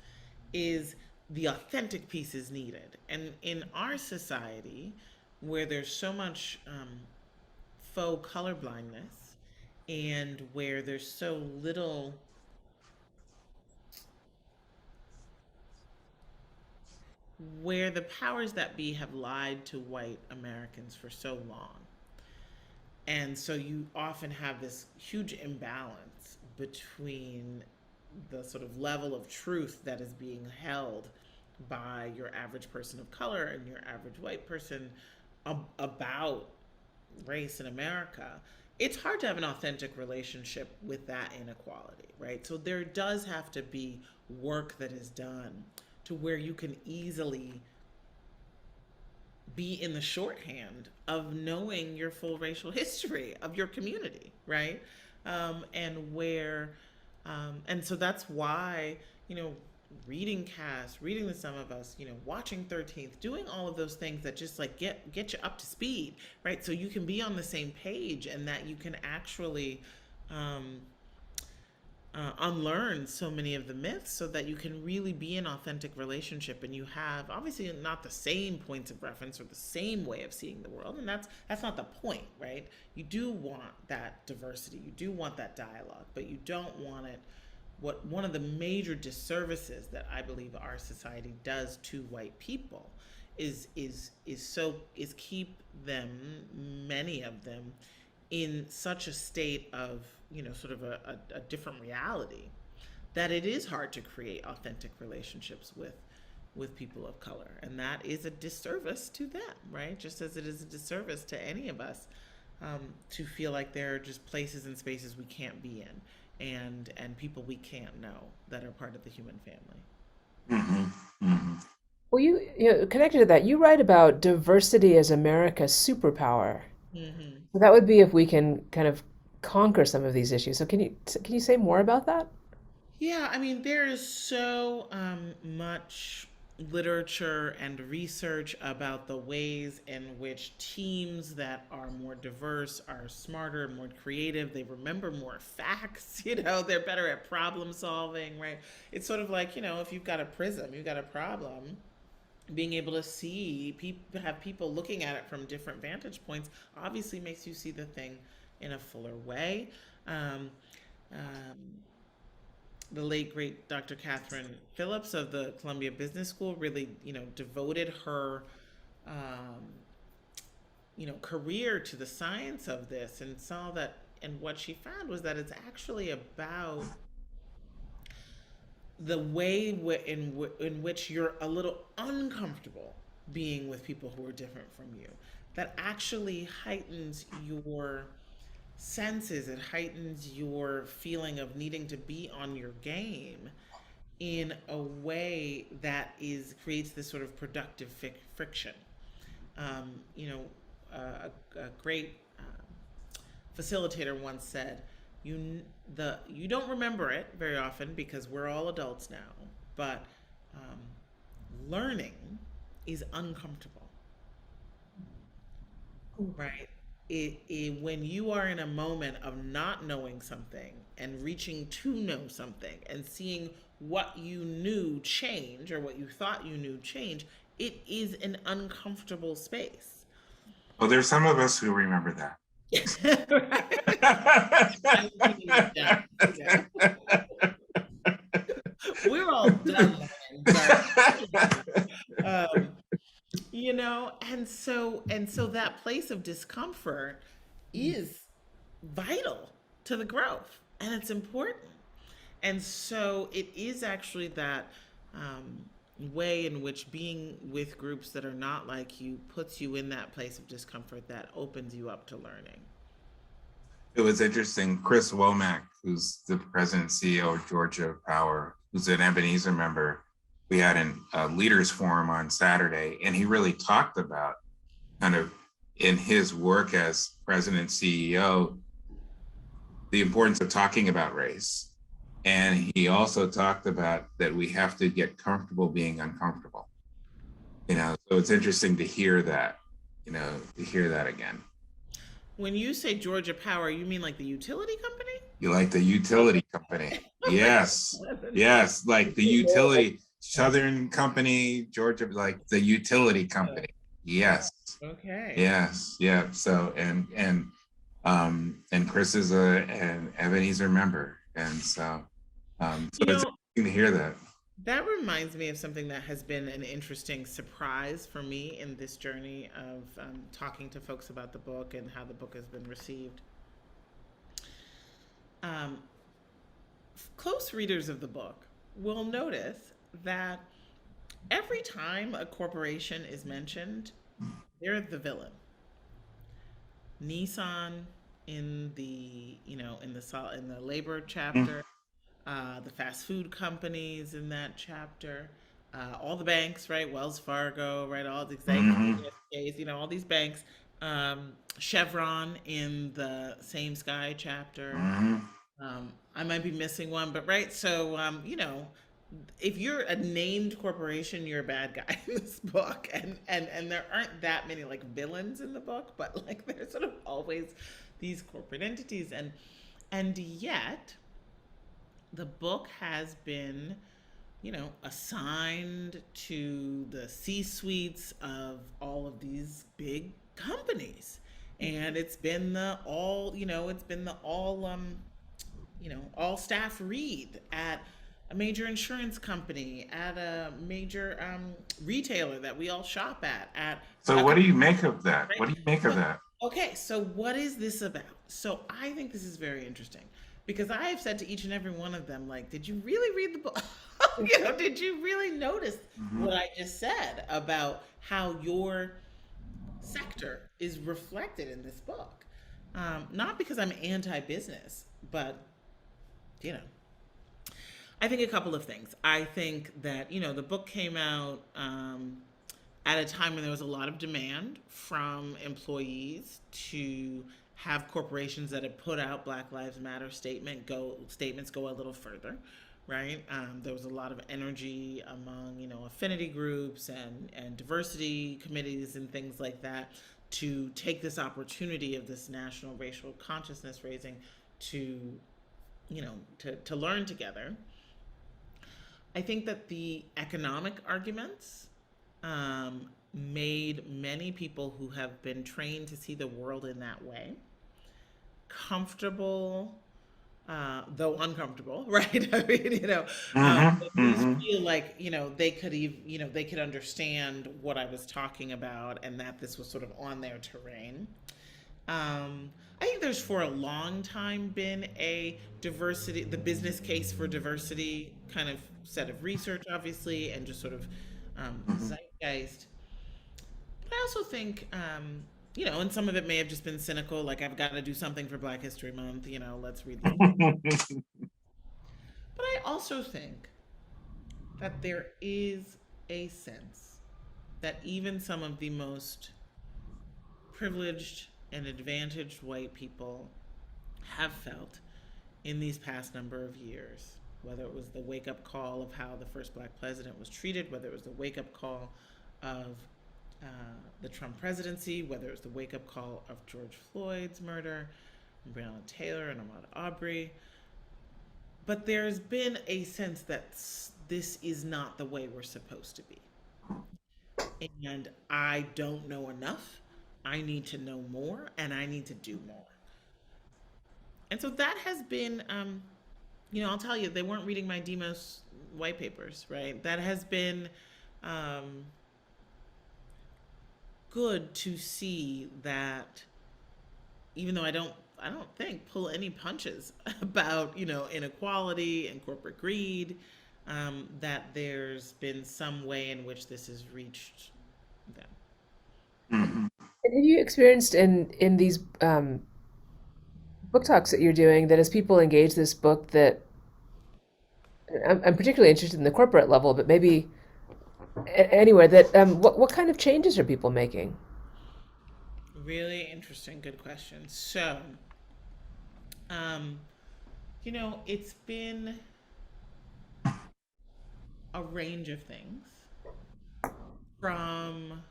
is the authentic piece is needed. And in our society, where there's so much faux colorblindness, and where there's so little, where the powers that be have lied to white Americans for so long. And so you often have this huge imbalance between the sort of level of truth that is being held by your average person of color and your average white person about race in America. It's hard to have an authentic relationship with that inequality, right? So there does have to be work that is done to where you can easily be in the shorthand of knowing your full racial history of your community, right? And where, and so that's why, you know, reading Cast, reading The Sum of Us, watching 13th, doing all of those things that just like get you up to speed, right? So you can be on the same page, and that you can actually um, unlearn so many of the myths, so that you can really be an authentic relationship, and you have obviously not the same points of reference or the same way of seeing the world, and that's not the point, right? You do want that diversity, you do want that dialogue, but you don't want it. What one of the major disservices that I believe our society does to white people is keep them, many of them, in such a state of, sort of a different reality, that it is hard to create authentic relationships with people of color, and that is a disservice to them, right? Just as it is a disservice to any of us, to feel like there are just places and spaces we can't be in, and people we can't know that are part of the human family. Hmm. Hmm. Well, connected to that, you write about diversity as America's superpower. Hmm. So that would be if we can kind of conquer some of these issues. So can you say more about that? Yeah, I mean, there is so much literature and research about the ways in which teams that are more diverse are smarter, more creative, they remember more facts, they're better at problem solving, right? It's sort of like, if you've got a prism, you've got a problem, being able to see people, have people looking at it from different vantage points, obviously makes you see the thing in a fuller way. Um, um, the late great Dr. Catherine Phillips of the Columbia Business School really, devoted her, um, career to the science of this, and saw that, and what she found was that it's actually about the way in which you're a little uncomfortable being with people who are different from you, that actually heightens your senses. It heightens your feeling of needing to be on your game in a way that is creates this sort of productive friction. You know, a great facilitator once said, you don't remember it very often because we're all adults now, but um, learning is uncomfortable, right? When you are in a moment of not knowing something and reaching to know something and seeing what you knew change or what you thought you knew change, it is an uncomfortable space. Well, there's some of us who remember that. I mean, yeah, yeah. We're all done learning, but you know, and so that place of discomfort is vital to the growth, and it's important. And so it is actually that um, way in which being with groups that are not like you puts you in that place of discomfort that opens you up to learning. It was interesting. Chris Womack, who's the president and CEO of Georgia Power, who's an Ebenezer member, we had a leaders forum on Saturday, and he really talked about kind of in his work as president and CEO, the importance of talking about race. And he also talked about that we have to get comfortable being uncomfortable. So it's interesting to hear that, to hear that again. When you say Georgia Power, you mean like the utility company? You like the utility company? Yes, yes, like the utility Southern Company, Georgia, like the utility company. Yes. Okay. Yes. Yeah. So and Chris is an Ebenezer member, and so it's interesting to hear that. That reminds me of something that has been an interesting surprise for me in this journey of talking to folks about the book and how the book has been received. Um, Close readers of the book will notice that every time a corporation is mentioned, they're the villain. Nissan in the in the labor chapter, the fast food companies in that chapter, all the banks, right? Wells Fargo, right? All the all these banks. Chevron in the Same Sky chapter. I might be missing one, but right. So, if you're a named corporation, you're a bad guy in this book, and there aren't that many like villains in the book, but like there's sort of always these corporate entities, and yet the book has been, assigned to the C-suites of all of these big companies, and it's been the all, it's been the all staff read at a major insurance company, at a major retailer that we all shop at. So what do you make of that? Right? What do you make of that? Okay, so what is this about? So I think this is very interesting because I have said to each and every one of them, like, did you really read the book? Did you really notice what I just said about how your sector is reflected in this book? Not because I'm anti-business, but you know, I think a couple of things. I think that, the book came out at a time when there was a lot of demand from employees to have corporations that had put out Black Lives Matter statements go a little further, right? There was a lot of energy among, affinity groups and diversity committees and things like that to take this opportunity of this national racial consciousness raising to, to learn together. I think that the economic arguments made many people who have been trained to see the world in that way comfortable, though uncomfortable, right? I mean, feel like they could even they could understand what I was talking about, and that this was sort of on their terrain. I think there's for a long time been a diversity, the business case for diversity kind of set of research, obviously, and just sort of zeitgeist. But I also think And some of it may have just been cynical, like I've got to do something for Black History Month, let's read this. But I also think that there is a sense that even some of the most privileged and advantaged white people have felt in these past number of years, whether it was the wake up call of how the first Black president was treated, whether it was the wake up call of the Trump presidency, whether it was the wake up call of George Floyd's murder, and Breonna Taylor and Ahmaud Arbery. But there's been a sense that this is not the way we're supposed to be. And I don't know enough. I need to know more and I need to do more. And so that has been, I'll tell you, they weren't reading my Demos white papers, right? That has been good to see that, even though I don't think pull any punches about, inequality and corporate greed, that there's been some way in which this has reached them. Mm-hmm. And have you experienced in these book talks that you're doing that as people engage this book that I'm particularly interested in the corporate level, but maybe anywhere that what kind of changes are people making? Really interesting, good question. So, it's been a range of things from,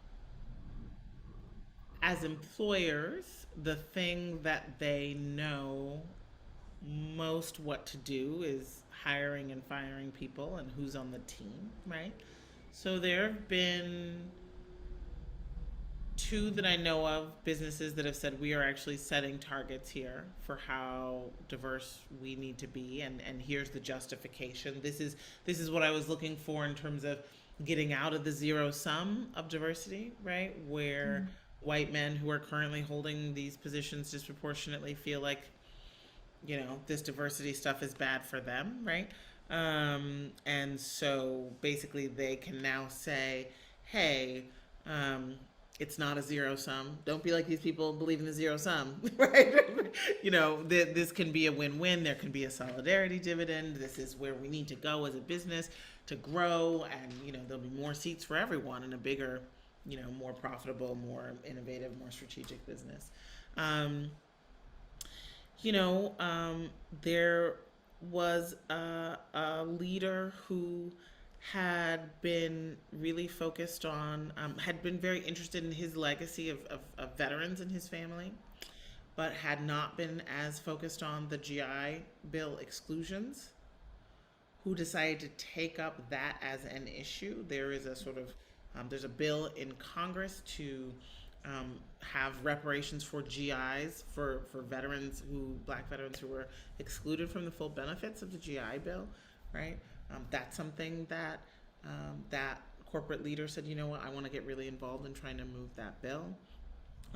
as employers, the thing that they know most what to do is hiring and firing people and who's on the team, right? So there have been two that I know of, businesses that have said we are actually setting targets here for how diverse we need to be, and here's the justification. This is what I was looking for in terms of getting out of the zero sum of diversity, right? Where white men who are currently holding these positions disproportionately feel like, this diversity stuff is bad for them, right? And so basically they can now say, hey, it's not a zero sum. Don't be like these people believe in the zero sum, right? This can be a win-win. There can be a solidarity dividend. This is where we need to go as a business to grow, and there'll be more seats for everyone in a bigger, more profitable, more innovative, more strategic business. There was a leader who had been really focused on, had been very interested in his legacy of veterans in his family, but had not been as focused on the GI Bill exclusions, who decided to take up that as an issue. There is a sort of, there's a bill in Congress to have reparations for GIs, for veterans Black veterans who were excluded from the full benefits of the GI Bill, right? That's something that that corporate leader said, I want to get really involved in trying to move that bill.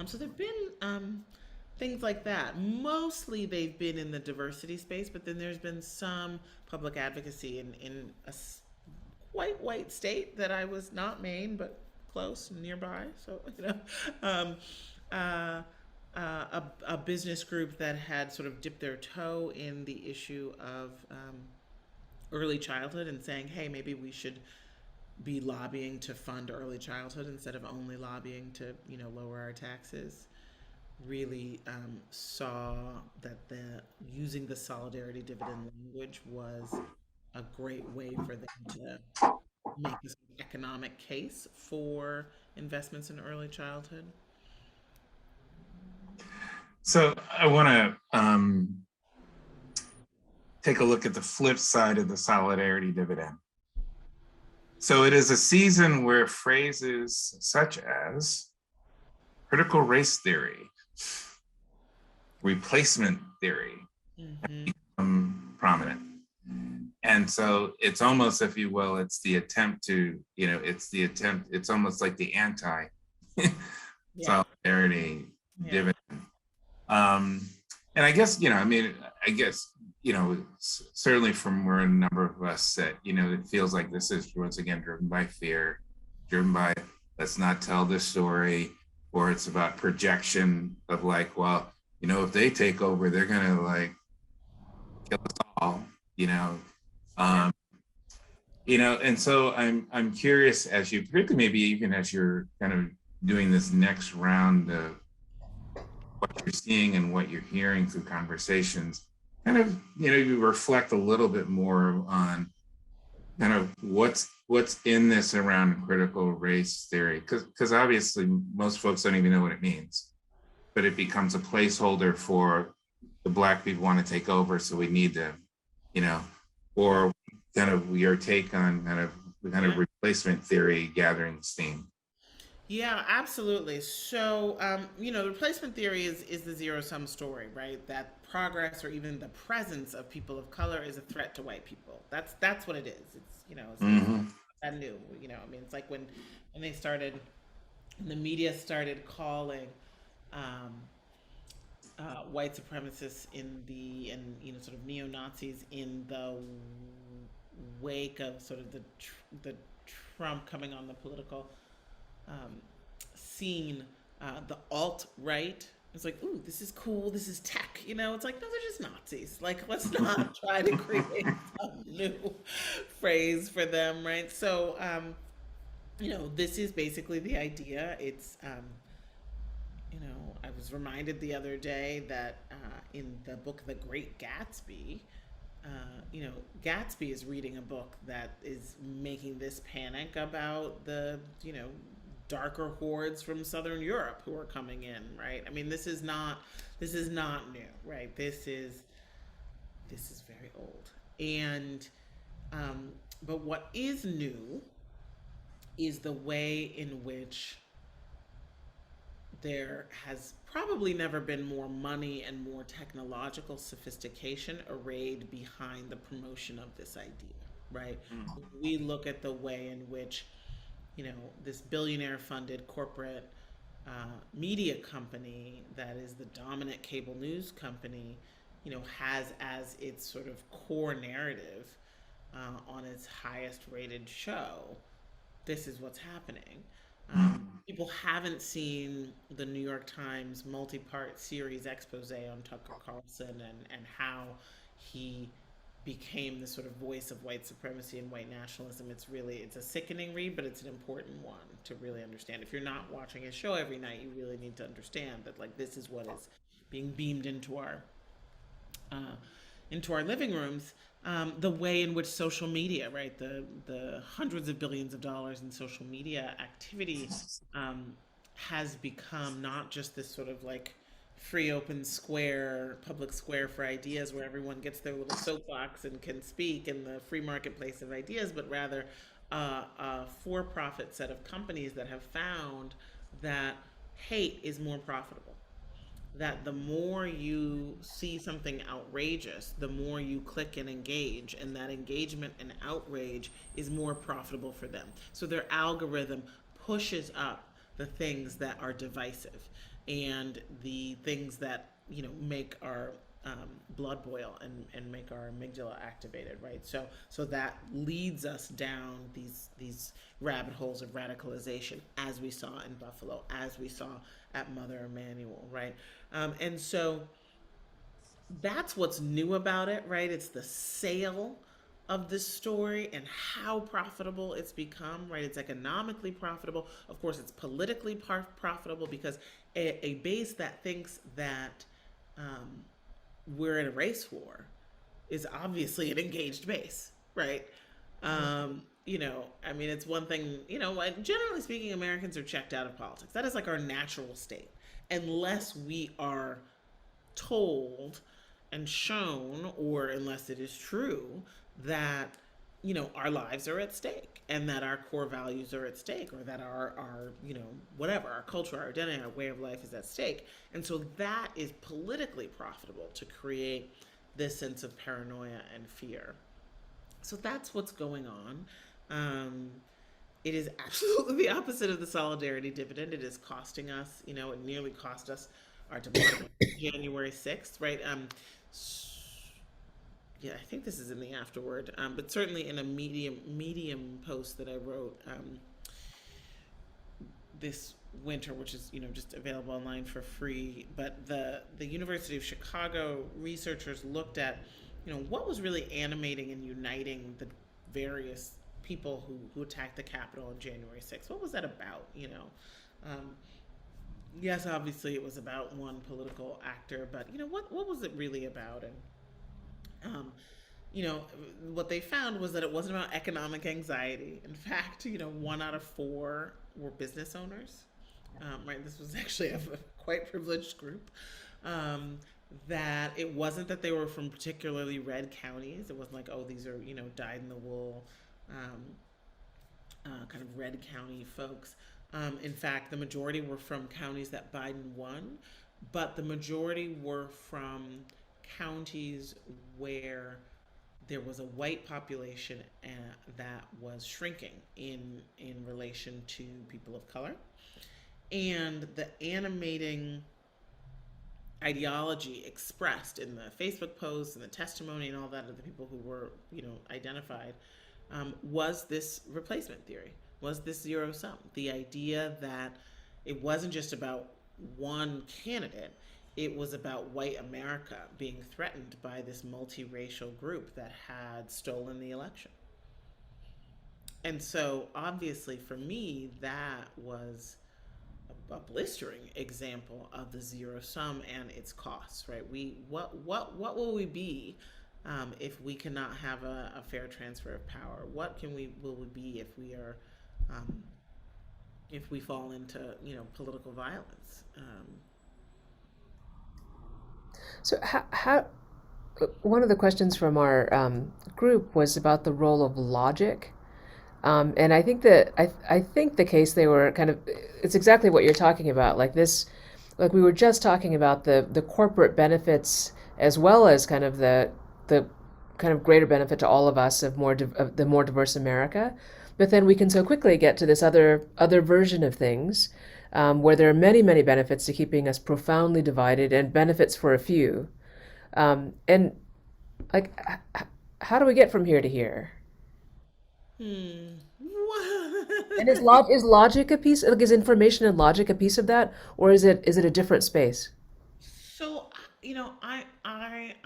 So there've been things like that. Mostly they've been in the diversity space, but then there's been some public advocacy in a quite white state that I was not Maine, but close and nearby. So, a business group that had sort of dipped their toe in the issue of early childhood and saying, hey, maybe we should be lobbying to fund early childhood instead of only lobbying to, lower our taxes. Really saw that using the solidarity dividend language was a great way for them to make this economic case for investments in early childhood. So I want to take a look at the flip side of the solidarity dividend. So it is a season where phrases such as critical race theory, replacement theory, become prominent. And so it's almost, if you will, it's the attempt to, it's almost like the anti solidarity dividend. And I guess, certainly from where a number of us sit, it feels like this is once again driven by fear, driven by let's not tell this story. or it's about projection of like, well, if they take over, they're gonna like kill us all, um, and so I'm curious, as you, particularly maybe even as you're kind of doing this next round of what you're seeing and what you're hearing through conversations, kind of, you reflect a little bit more on kind of what's in this around critical race theory, because obviously most folks don't even know what it means, but it becomes a placeholder for the Black people want to take over, so we need to, or kind of your take on kind of replacement theory gathering steam. Yeah, absolutely. So, the replacement theory is the zero sum story, right? That progress or even the presence of people of color is a threat to white people. That's what it is. It's Mm-hmm. that new. I mean, it's like when they started, the media started calling um, white supremacists and sort of neo Nazis in the wake of sort of the Trump coming on the political um, scene, the alt right. It's like, ooh, this is cool. This is tech. It's like, no, they're just Nazis. Like, let's not try to create some new phrase for them, right? So, this is basically the idea. I was reminded the other day that in the book The Great Gatsby, Gatsby is reading a book that is making this panic about the, darker hordes from Southern Europe who are coming in, right? I mean, this is not new, right? This is very old. And but what is new is the way in which there has probably never been more money and more technological sophistication arrayed behind the promotion of this idea, right? We look at the way in which, this billionaire funded corporate media company that is the dominant cable news company, has as its sort of core narrative on its highest rated show, this is what's happening. People haven't seen the New York Times multi-part series expose on Tucker Carlson and how he became the sort of voice of white supremacy and white nationalism. It's a sickening read, but it's an important one to really understand. If you're not watching his show every night, you really need to understand that like this is what is being beamed uh, into our living rooms. The way in which social media, right, the hundreds of billions of dollars in social media activity has become not just this sort of like free open square public square for ideas where everyone gets their little soapbox and can speak in the free marketplace of ideas, but rather a for-profit set of companies that have found that hate is more profitable, that the more you see something outrageous, the more you click and engage, and that engagement and outrage is more profitable for them. So their algorithm pushes up the things that are divisive and the things that make our blood boil and make our amygdala activated, right? So that leads us down these rabbit holes of radicalization, as we saw in Buffalo, as we saw at Mother Emanuel, right? And so that's what's new about it, right? It's the sale of this story and how profitable it's become, right? It's economically profitable. Of course, it's politically profitable because a base that thinks that we're in a race war is obviously an engaged base, right? I mean, it's one thing, generally speaking, Americans are checked out of politics. That is like our natural state, unless we are told and shown, or unless it is true, that our lives are at stake and that our core values are at stake, or that our whatever, our culture, our identity, our way of life is at stake. And so that is politically profitable to create this sense of paranoia and fear. So that's what's going on. It is absolutely the opposite of the solidarity dividend. It is costing us, it nearly cost us our democracy January 6th, right? Yeah, I think this is in the afterword, but certainly in a medium post that I wrote, this winter, which is just available online for free. But the University of Chicago researchers looked at what was really animating and uniting the various people who attacked the Capitol on January 6th. What was that about? Um, yes, obviously it was about one political actor, but what was it really about? And you know, what they found was that it wasn't about economic anxiety. In fact, 1 out of 4 were business owners. Right, this was actually a quite privileged group. That it wasn't that they were from particularly red counties. It wasn't like, oh, these are dyed in the wool, kind of red county folks. In fact, the majority were from counties that Biden won, but the majority were from counties where there was a white population that was shrinking in relation to people of color, and the animating ideology expressed in the Facebook posts and the testimony and all that of the people who were identified was this replacement theory, was this zero sum, the idea that it wasn't just about one candidate. It was about white America being threatened by this multiracial group that had stolen the election. And so, obviously, for me, that was a blistering example of the zero sum and its costs. Right? What will we be if we cannot have a fair transfer of power? What will we be if we fall into political violence? So how one of the questions from our group was about the role of logic. And I think that I think the case they were kind of, it's exactly what you're talking about. Like this, like we were just talking about the corporate benefits as well as kind of the kind of greater benefit to all of us of of the more diverse America. But then we can so quickly get to this other version of things, where there are many benefits to keeping us profoundly divided and benefits for a few. And like, how do we get from here to here? And is logic a piece? Like, is information and logic a piece of that, or is it a different space? So,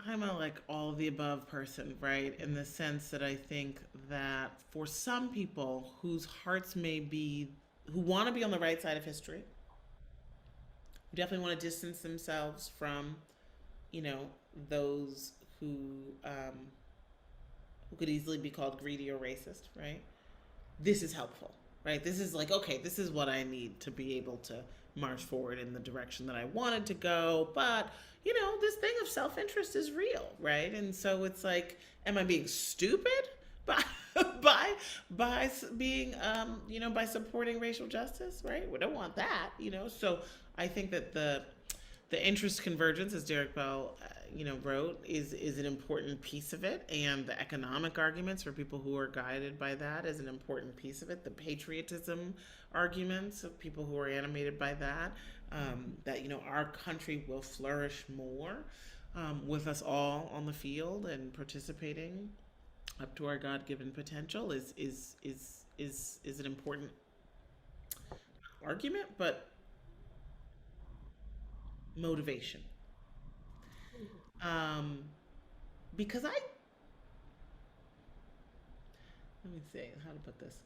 I'm a like all of the above person, right? In the sense that I think that for some people whose hearts may be, who want to be on the right side of history, who definitely want to distance themselves from, you know, those who could easily be called greedy or racist, right? This is helpful, right? This is like, okay, this is what I need to be able to march forward in the direction that I wanted to go. But, this thing of self interest is real, right? And so it's like, am I being stupid by, by being, by supporting racial justice, right? We don't want that. So I think that the interest convergence, as Derek Bell, wrote, is an important piece of it, and the economic arguments for people who are guided by that is an important piece of it. The patriotism arguments of people who are animated by that, that our country will flourish more with us all on the field and participating up to our God-given potential is an important argument, but motivation. Um, because let me see how to put this.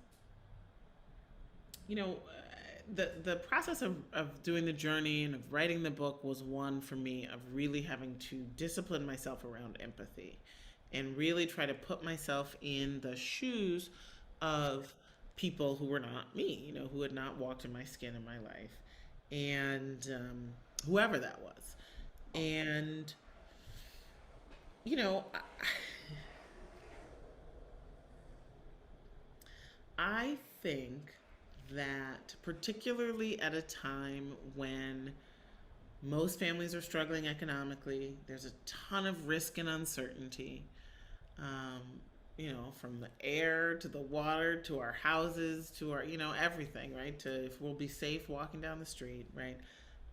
The process of doing the journey and of writing the book was one for me of really having to discipline myself around empathy and really try to put myself in the shoes of people who were not me, who had not walked in my skin in my life, and whoever that was. And you know, I think that particularly at a time when most families are struggling economically, there's a ton of risk and uncertainty, um, from the air to the water to our houses to our, everything, right? To if we'll be safe walking down the street, right?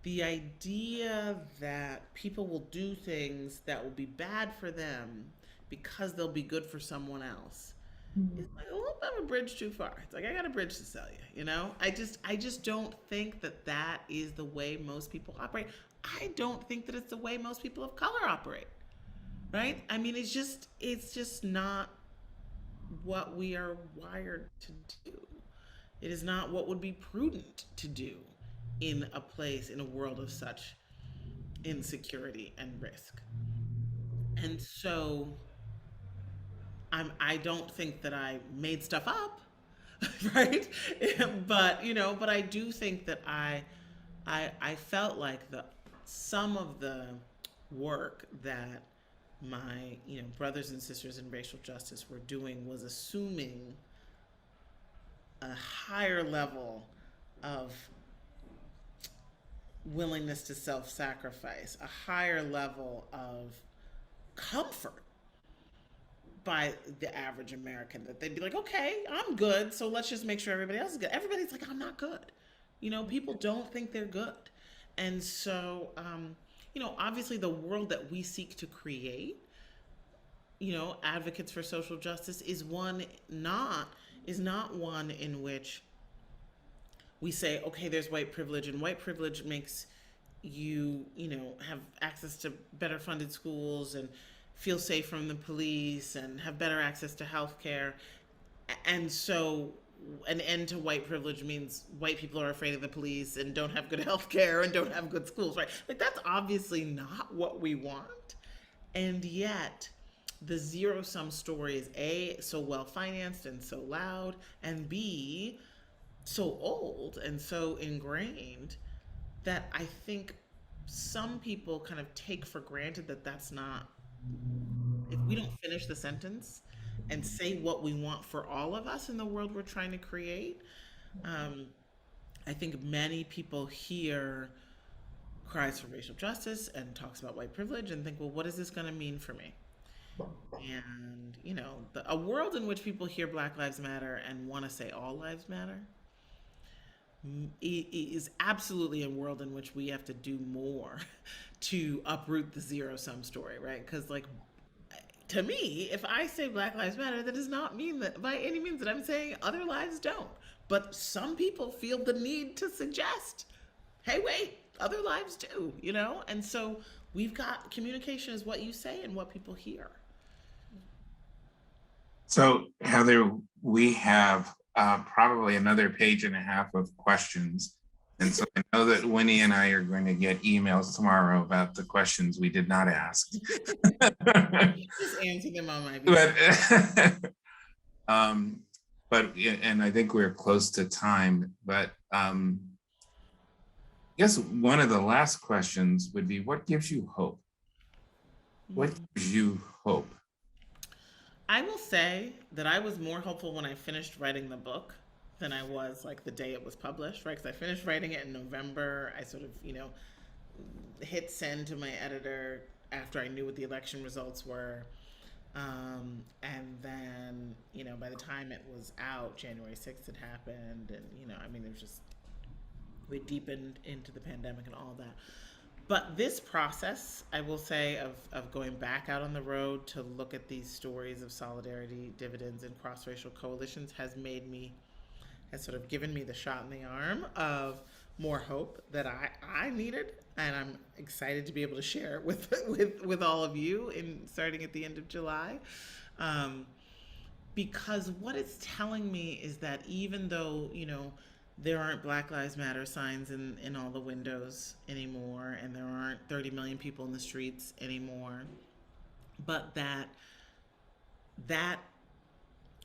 The idea that people will do things that will be bad for them because they'll be good for someone else It's like a little bit of a bridge too far. It's like I got a bridge to sell you, you know? I just don't think that that is the way most people operate. I don't think that it's the way most people of color operate. Right? I mean, it's just not what we are wired to do. It is not what would be prudent to do in a place, in a world of such insecurity and risk. And so I don't think that I made stuff up, right? But but I do think that I felt like the some of the work that my brothers and sisters in racial justice were doing was assuming a higher level of willingness to self-sacrifice, a higher level of comfort by the average American, that they'd be like, okay, I'm good, so let's just make sure everybody else is good. Everybody's like, I'm not good. People don't think they're good. And so, obviously the world that we seek to create, advocates for social justice, is not one in which we say, okay, there's white privilege, and white privilege makes you have access to better funded schools and feel safe from the police and have better access to health care. And so an end to white privilege means white people are afraid of the police and don't have good health care and don't have good schools, right? Like, that's obviously not what we want. And yet, the zero sum story is A, so well financed and so loud, and B, so old and so ingrained that I think some people kind of take for granted that that's not, if we don't finish the sentence and say what we want for all of us in the world we're trying to create, I think many people hear cries for racial justice and talks about white privilege and think, well, what is this going to mean for me? And, a world in which people hear Black Lives Matter and want to say all lives matter is absolutely a world in which we have to do more to uproot the zero sum story, right? Because, like, to me, if I say Black Lives Matter, that does not mean that by any means that I'm saying other lives don't. But some people feel the need to suggest, hey, wait, other lives do, And so we've got, communication is what you say and what people hear. So, Heather, we have probably another page and a half of questions. And so I know that Winnie and I are going to get emails tomorrow about the questions we did not ask. Just answer them on my behalf. And I think we're close to time, but I guess one of the last questions would be, what gives you hope? What gives you hope? I will say that I was more hopeful when I finished writing the book than I was like the day it was published, right? Because I finished writing it in November. I sort of, hit send to my editor after I knew what the election results were. And then, by the time it was out, January 6th had happened. And, it was just, we deepened into the pandemic and all of that. But this process, I will say, of going back out on the road to look at these stories of solidarity, dividends, and cross-racial coalitions has sort of given me the shot in the arm of more hope that I needed. And I'm excited to be able to share it with all of you starting at the end of July. Because what it's telling me is that even though, there aren't Black Lives Matter signs in all the windows anymore, and there aren't 30 million people in the streets anymore, but that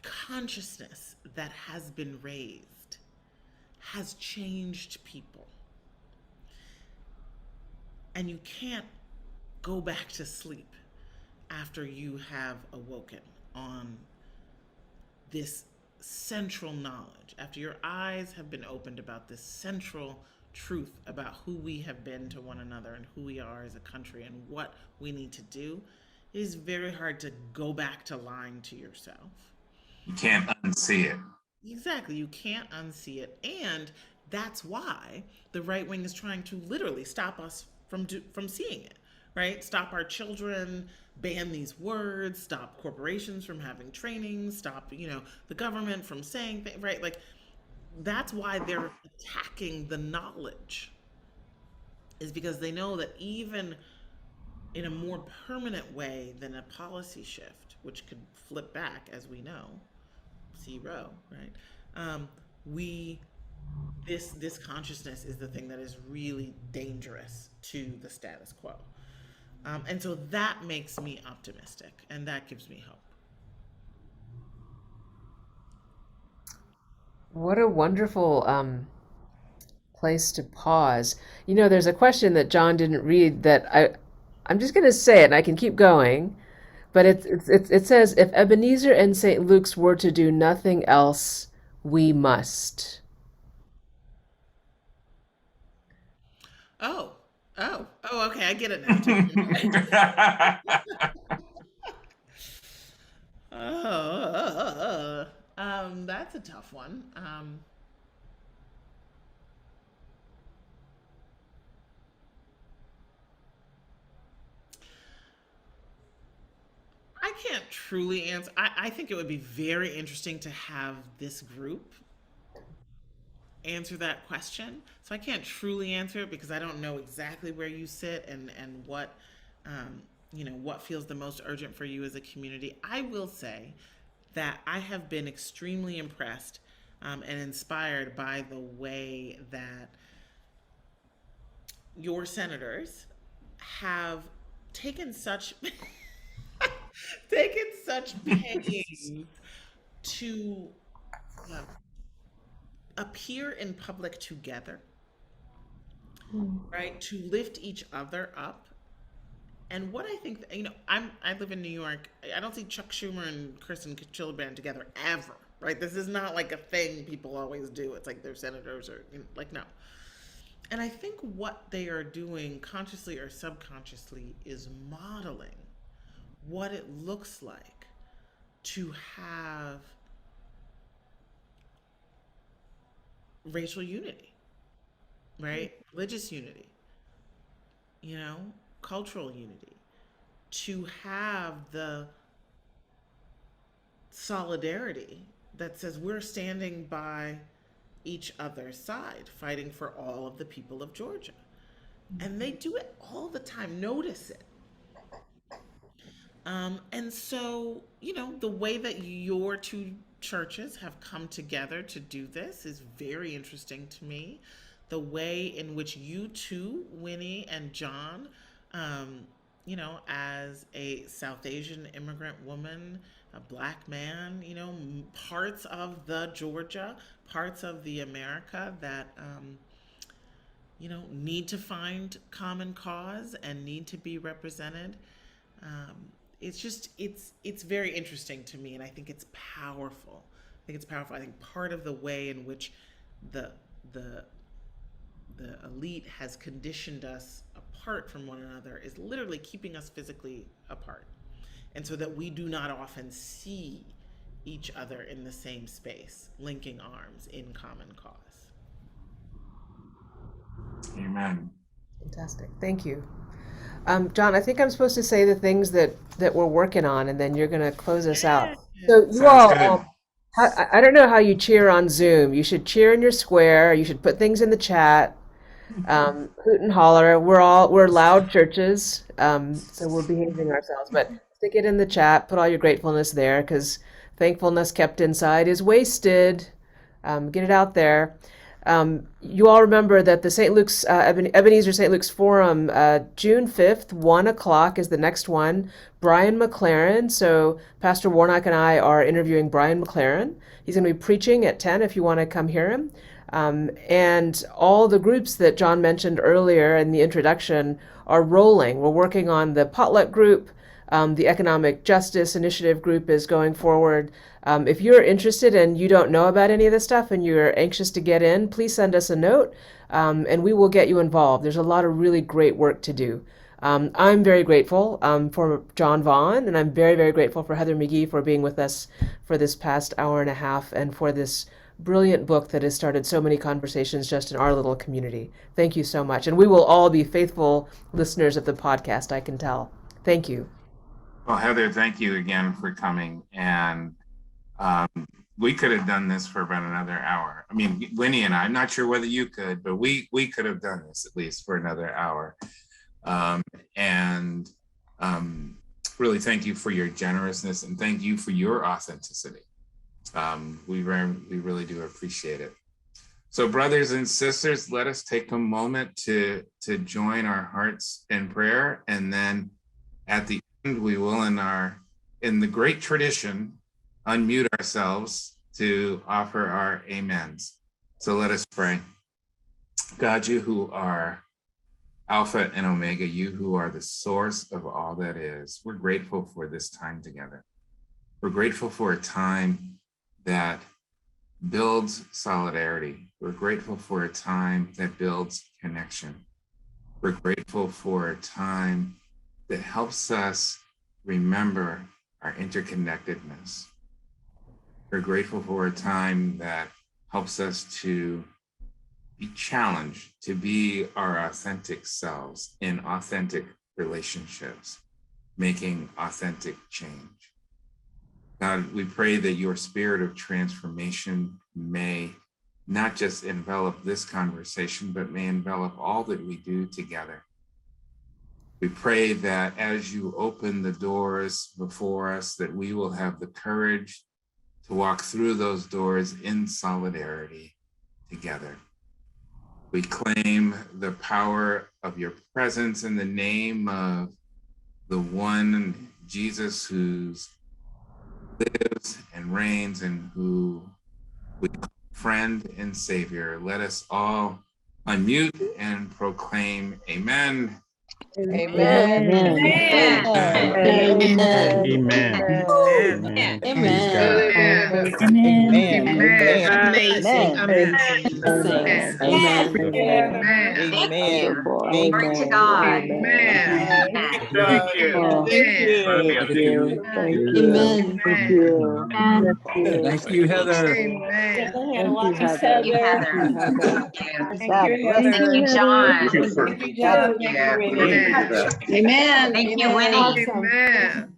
consciousness that has been raised has changed people. And you can't go back to sleep after you have awoken on this central knowledge, after your eyes have been opened about this central truth about who we have been to one another and who we are as a country and what we need to do. It is very hard to go back to lying to yourself. You can't unsee it. Exactly. You can't unsee it. And that's why the right wing is trying to literally stop us from seeing it, right? Stop our children, ban these words, stop corporations from having training, stop, the government from saying things, right? Like, that's why they're attacking the knowledge, is because they know that even in a more permanent way than a policy shift, which could flip back, as we know, see Roe, right? We this consciousness is the thing that is really dangerous to the status quo, and so that makes me optimistic, and that gives me hope. What a wonderful place to pause. There's a question that John didn't read that I'm just going to say it, and I can keep going. But it says, if Ebenezer and St. Luke's were to do nothing else, we must. Oh, okay, I get it now too. That's a tough one. I can't truly answer. I think it would be very interesting to have this group answer that question. So I can't truly answer it because I don't know exactly where you sit and what what feels the most urgent for you as a community. I will say that I have been extremely impressed and inspired by the way that your senators have taken such taken such pains to uh, appear in public together, right? To lift each other up. And what I think, I live in New York. I don't see Chuck Schumer and Kirsten Gillibrand together ever, right? This is not like a thing people always do. It's like they're senators or like, no. And I think what they are doing, consciously or subconsciously, is modeling what it looks like to have racial unity, right? Religious unity, cultural unity, to have the solidarity that says we're standing by each other's side, fighting for all of the people of Georgia. And they do it all the time. Notice it. And so, the way that your two churches have come together to do this is very interesting to me. The way in which you two, Winnie and John, as a South Asian immigrant woman, a Black man, parts of the Georgia, parts of the America that, need to find common cause and need to be represented. It's very interesting to me, and I think it's powerful. I think part of the way in which the elite has conditioned us apart from one another is literally keeping us physically apart, and so that we do not often see each other in the same space, linking arms in common cause. Amen. Fantastic. Thank you. John, I think I'm supposed to say the things that we're working on, and then you're going to close us out. So you Sounds all, good. I don't know how you cheer on Zoom. You should cheer in your square. You should put things in the chat. Hoot and holler. We're loud churches, so we're behaving ourselves. But stick it in the chat. Put all your gratefulness there, because thankfulness kept inside is wasted. Get it out there. You all remember that the St. Luke's Ebenezer St. Luke's Forum, June 5th, 1 o'clock is the next one. Brian McLaren. So Pastor Warnock and I are interviewing Brian McLaren. He's going to be preaching at 10 if you want to come hear him. And all the groups that John mentioned earlier in the introduction are rolling. We're working on the potluck group. The Economic Justice Initiative group is going forward. If you're interested and you don't know about any of this stuff and you're anxious to get in, please send us a note and we will get you involved. There's a lot of really great work to do. I'm very grateful for John Vaughn, and I'm very, very grateful for Heather McGhee for being with us for this past hour and a half and for this brilliant book that has started so many conversations just in our little community. Thank you so much. And we will all be faithful listeners of the podcast, I can tell. Thank you. Well, Heather, thank you again for coming. And we could have done this for about another hour. I mean, Winnie and I, I'm not sure whether you could, but we could have done this at least for another hour. And really thank you for your generousness, and thank you for your authenticity. We really do appreciate it. So brothers and sisters, let us take a moment to join our hearts in prayer. And then at the end, we will, in the great tradition, unmute ourselves to offer our amens. So let us pray. God, you who are Alpha and Omega, you who are the source of all that is, we're grateful for this time together. We're grateful for a time that builds solidarity. We're grateful for a time that builds connection. We're grateful for a time that helps us remember our interconnectedness. We're grateful for a time that helps us to be challenged to be our authentic selves in authentic relationships, making authentic change. God, we pray that your spirit of transformation may not just envelop this conversation, but may envelop all that we do together. We pray that as you open the doors before us, that we will have the courage to walk through those doors in solidarity together. We claim the power of your presence in the name of the one Jesus who lives and reigns and who we call friend and Savior. Let us all unmute and proclaim amen. Amen. Amen. Amen. Amen. Praise God. Amen. Amazing. Amen. Amazing. Amen. Amen. Glory to God. Amen. Thank you. Thank you. Amen. Thank you. Thank you, Heather. Amen. Thank you, Heather. Thank you, John. Thank you, John. Thank you, Winnie. Amen. Thank you, Winnie. Amen.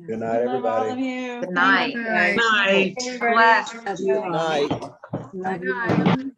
Good night, everybody. Good night. Night. Bless. Good night. Night.